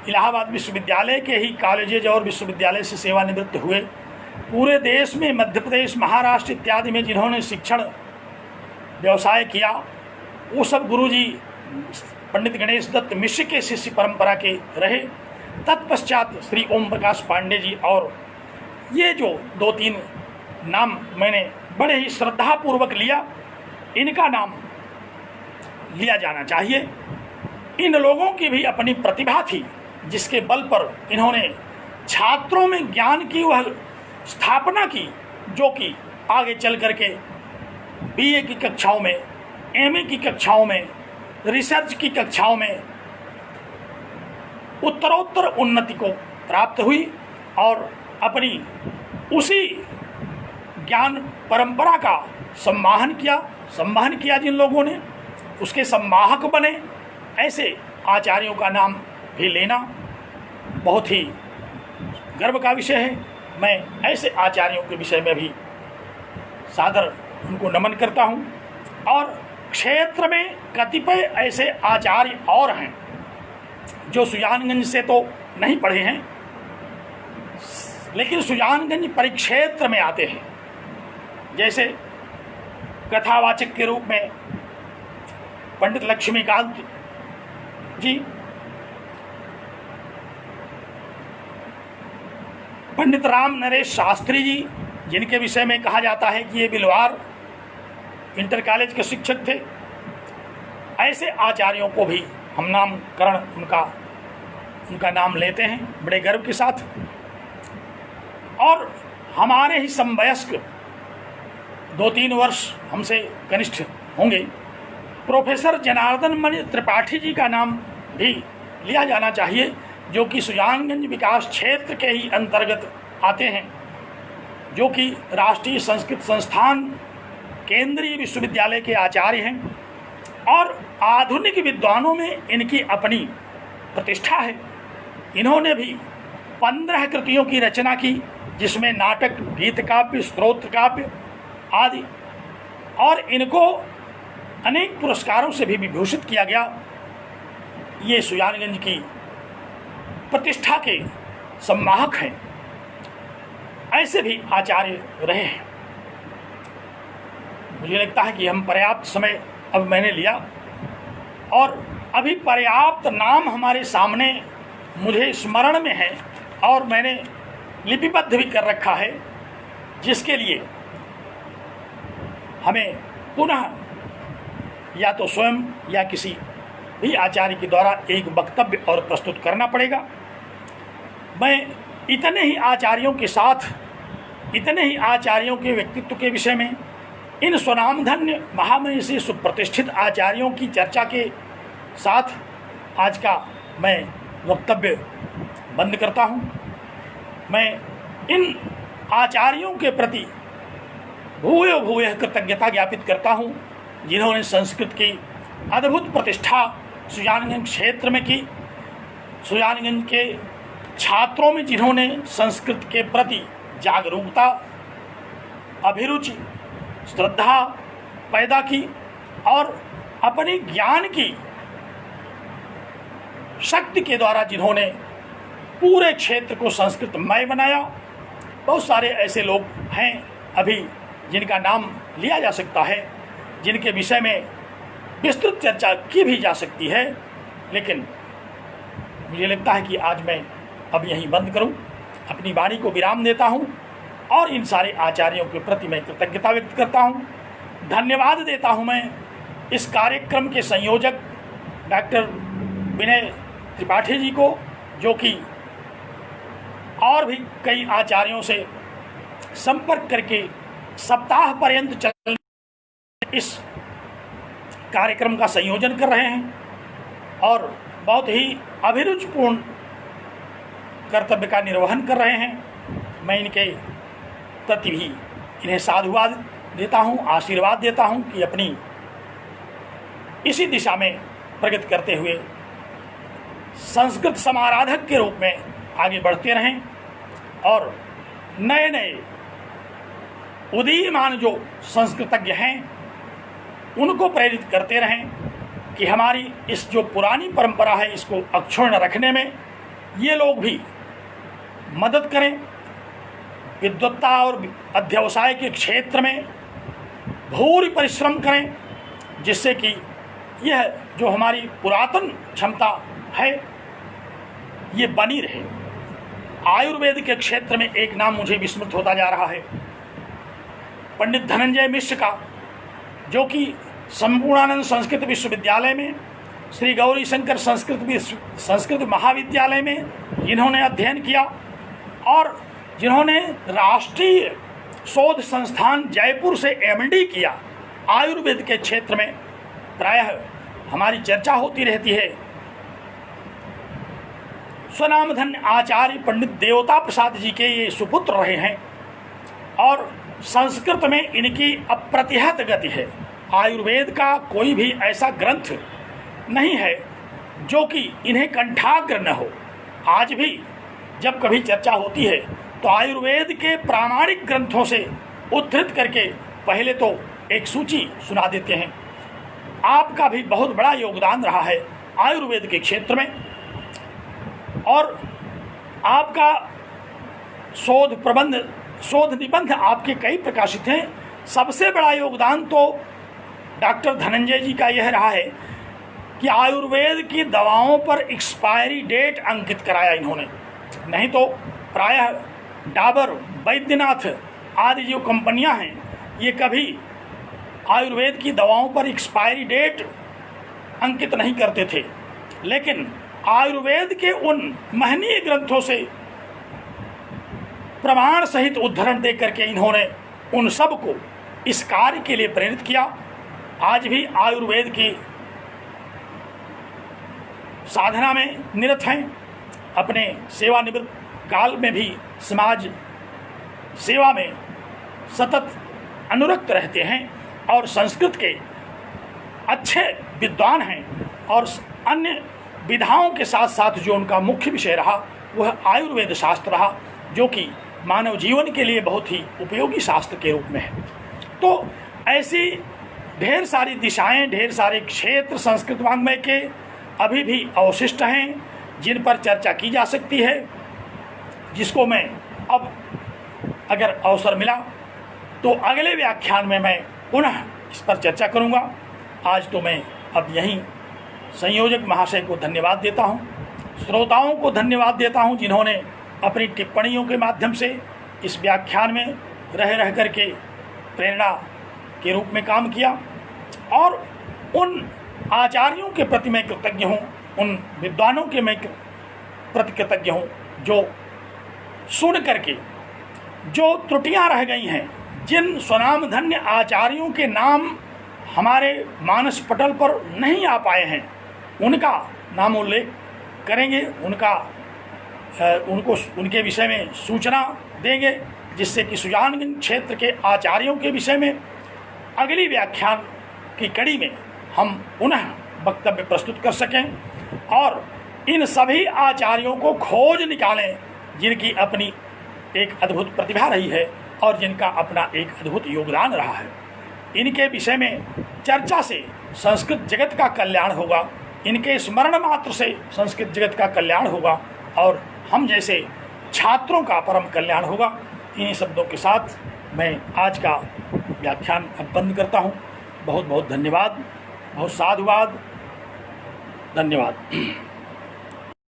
इलाहाबाद विश्वविद्यालय के ही कॉलेजेज और विश्वविद्यालय से सेवानिवृत्त हुए। पूरे देश में, मध्य प्रदेश, महाराष्ट्र इत्यादि में जिन्होंने शिक्षण व्यवसाय किया, वो सब गुरुजी पंडित गणेश दत्त मिश्र के शिष्य परंपरा के रहे। तत्पश्चात श्री ओम प्रकाश पांडे जी, और ये जो 2-3 नाम मैंने बड़े ही श्रद्धापूर्वक लिया, इनका नाम लिया जाना चाहिए। इन लोगों की भी अपनी प्रतिभा थी, जिसके बल पर इन्होंने छात्रों में ज्ञान की वह स्थापना की, जो कि आगे चल करके बीए की कक्षाओं में, एमए की कक्षाओं में, रिसर्च की कक्षाओं में उत्तरोत्तर उन्नति को प्राप्त हुई और अपनी उसी ज्ञान परंपरा का सम्माहन किया जिन लोगों ने, उसके सम्माहक बने। ऐसे आचार्यों का नाम भी लेना बहुत ही गर्व का विषय है। मैं ऐसे आचार्यों के विषय में भी सादर उनको नमन करता हूँ। और क्षेत्र में कतिपय ऐसे आचार्य और हैं जो सुजानगंज से तो नहीं पढ़े हैं, लेकिन सुजानगंज परिक्षेत्र में आते हैं। जैसे कथावाचक के रूप में पंडित लक्ष्मीकांत जी, पंडित राम नरेश शास्त्री जी, जिनके विषय में कहा जाता है कि ये बिलवार इंटर कॉलेज के शिक्षक थे। ऐसे आचार्यों को भी हम नामकरण उनका नाम लेते हैं बड़े गर्व के साथ। और हमारे ही समवयस्क 2-3 वर्ष हमसे कनिष्ठ होंगे, प्रोफेसर जनार्दन मणि त्रिपाठी जी का नाम भी लिया जाना चाहिए, जो कि सुजानगंज विकास क्षेत्र के ही अंतर्गत आते हैं, जो कि राष्ट्रीय संस्कृत संस्थान केंद्रीय विश्वविद्यालय के आचार्य हैं। और आधुनिक विद्वानों में इनकी अपनी प्रतिष्ठा है। इन्होंने भी 15 कृतियों की रचना की, जिसमें नाटक, गीत काव्य, स्तोत्र काव्य आदि, और इनको अनेक पुरस्कारों से भी विभूषित किया गया। ये सुजानगंज की प्रतिष्ठा के सम्माहक हैं। ऐसे भी आचार्य रहे हैं। मुझे लगता है कि हम पर्याप्त समय अब मैंने लिया, और अभी पर्याप्त नाम हमारे सामने मुझे स्मरण में है और मैंने लिपिबद्ध भी कर रखा है, जिसके लिए हमें पुनः या तो स्वयं या किसी भी आचार्य के द्वारा एक वक्तव्य और प्रस्तुत करना पड़ेगा। मैं इतने ही आचार्यों के साथ, इतने ही आचार्यों के व्यक्तित्व के विषय में, इन स्वनामधन्य महामनीषी सुप्रतिष्ठित आचार्यों की चर्चा के साथ आज का मैं वक्तव्य बंद करता हूँ। मैं इन आचार्यों के प्रति भूयो भूयः कृतज्ञता ज्ञापित करता हूँ, जिन्होंने संस्कृत की अद्भुत प्रतिष्ठा सुजानगंज क्षेत्र में की। सुजानगंज के छात्रों में जिन्होंने संस्कृत के प्रति जागरूकता, अभिरुचि, श्रद्धा पैदा की और अपने ज्ञान की शक्ति के द्वारा जिन्होंने पूरे क्षेत्र को संस्कृतमय बनाया। बहुत सारे ऐसे लोग हैं अभी जिनका नाम लिया जा सकता है, जिनके विषय में विस्तृत चर्चा की भी जा सकती है, लेकिन मुझे लगता है कि आज मैं अब यहीं बंद करूं, अपनी वाणी को विराम देता हूं और इन सारे आचार्यों के प्रति मैं कृतज्ञता व्यक्त करता हूं। धन्यवाद देता हूं मैं इस कार्यक्रम के संयोजक डॉक्टर विनय त्रिपाठी जी को, जो कि और भी कई आचार्यों से संपर्क करके सप्ताह पर्यंत चल इस कार्यक्रम का संयोजन कर रहे हैं। और बहुत ही अभिरुचिपूर्ण कर्तव्य का निर्वहन कर रहे हैं। मैं इनके प्रति भी इन्हें साधुवाद देता हूँ, आशीर्वाद देता हूँ कि अपनी इसी दिशा में प्रगति करते हुए संस्कृत समाराधक के रूप में आगे बढ़ते रहें और नए नए उदीयमान जो संस्कृतज्ञ हैं उनको प्रेरित करते रहें कि हमारी इस जो पुरानी परंपरा है इसको अक्षुण्ण रखने में ये लोग भी मदद करें। विद्वत्ता और अध्यवसाय के क्षेत्र में भूरि परिश्रम करें, जिससे कि यह जो हमारी पुरातन क्षमता है ये बनी रहे। आयुर्वेद के क्षेत्र में एक नाम मुझे विस्मृत होता जा रहा है, पंडित धनंजय मिश्र का, जो कि संपूर्णानंद संस्कृत विश्वविद्यालय में, श्री गौरी शंकर संस्कृत महाविद्यालय में इन्होंने अध्ययन किया और जिन्होंने राष्ट्रीय शोध संस्थान जयपुर से एमडी किया। आयुर्वेद के क्षेत्र में प्रायः हमारी चर्चा होती रहती है। स्वनामधन्य आचार्य पंडित देवता प्रसाद जी के ये सुपुत्र रहे हैं और संस्कृत में इनकी अप्रतिहत गति है। आयुर्वेद का कोई भी ऐसा ग्रंथ नहीं है जो कि इन्हें कंठाग्र न हो। आज भी जब कभी चर्चा होती है तो आयुर्वेद के प्रामाणिक ग्रंथों से उद्धृत करके पहले तो एक सूची सुना देते हैं। आपका भी बहुत बड़ा योगदान रहा है आयुर्वेद के क्षेत्र में और आपका शोध निबंध आपके कई प्रकाशित हैं। सबसे बड़ा योगदान तो डॉक्टर धनंजय जी का यह रहा है कि आयुर्वेद की दवाओं पर एक्सपायरी डेट अंकित कराया इन्होंने। नहीं तो प्रायः डाबर, वैद्यनाथ आदि जो कंपनियां हैं ये कभी आयुर्वेद की दवाओं पर एक्सपायरी डेट अंकित नहीं करते थे, लेकिन आयुर्वेद के उन महनीय ग्रंथों से प्रमाण सहित उद्धरण दे करके इन्होंने उन सब को इस कार्य के लिए प्रेरित किया। आज भी आयुर्वेद की साधना में निरत हैं, अपने सेवानिवृत्त काल में भी समाज सेवा में सतत अनुरक्त रहते हैं और संस्कृत के अच्छे विद्वान हैं और अन्य विधाओं के साथ साथ जो उनका मुख्य विषय रहा वह आयुर्वेद शास्त्र रहा, जो कि मानव जीवन के लिए बहुत ही उपयोगी शास्त्र के रूप में है। तो ऐसी ढेर सारी दिशाएं, ढेर सारे क्षेत्र संस्कृत वाङ्मय के अभी भी अवशिष्ट हैं जिन पर चर्चा की जा सकती है, जिसको मैं अब अगर अवसर मिला तो अगले व्याख्यान में मैं पुनः इस पर चर्चा करूंगा। आज तो मैं अब यहीं संयोजक महाशय को धन्यवाद देता हूं, श्रोताओं को धन्यवाद देता हूं जिन्होंने अपनी टिप्पणियों के माध्यम से इस व्याख्यान में रह करके प्रेरणा के रूप में काम किया और उन आचार्यों के प्रति मैं कृतज्ञ हूँ, उन विद्वानों के मैं प्रति कृतज्ञ हूँ जो सुन करके जो त्रुटियां रह गई हैं, जिन स्वनामधन्य आचार्यों के नाम हमारे मानस पटल पर नहीं आ पाए हैं, उनका नामोल्लेख करेंगे, उनके विषय में सूचना देंगे, जिससे कि सुजानगंज क्षेत्र के आचार्यों के विषय में अगली व्याख्यान की कड़ी में हम पुनः वक्तव्य प्रस्तुत कर सकें और इन सभी आचार्यों को खोज निकालें जिनकी अपनी एक अद्भुत प्रतिभा रही है और जिनका अपना एक अद्भुत योगदान रहा है। इनके विषय में चर्चा से संस्कृत जगत का कल्याण होगा, इनके स्मरण मात्र से संस्कृत जगत का कल्याण होगा और हम जैसे छात्रों का परम कल्याण होगा। इन्हीं शब्दों के साथ मैं आज का व्याख्यान अब बंद करता हूँ। बहुत बहुत धन्यवाद, बहुत साधुवाद, धन्यवाद।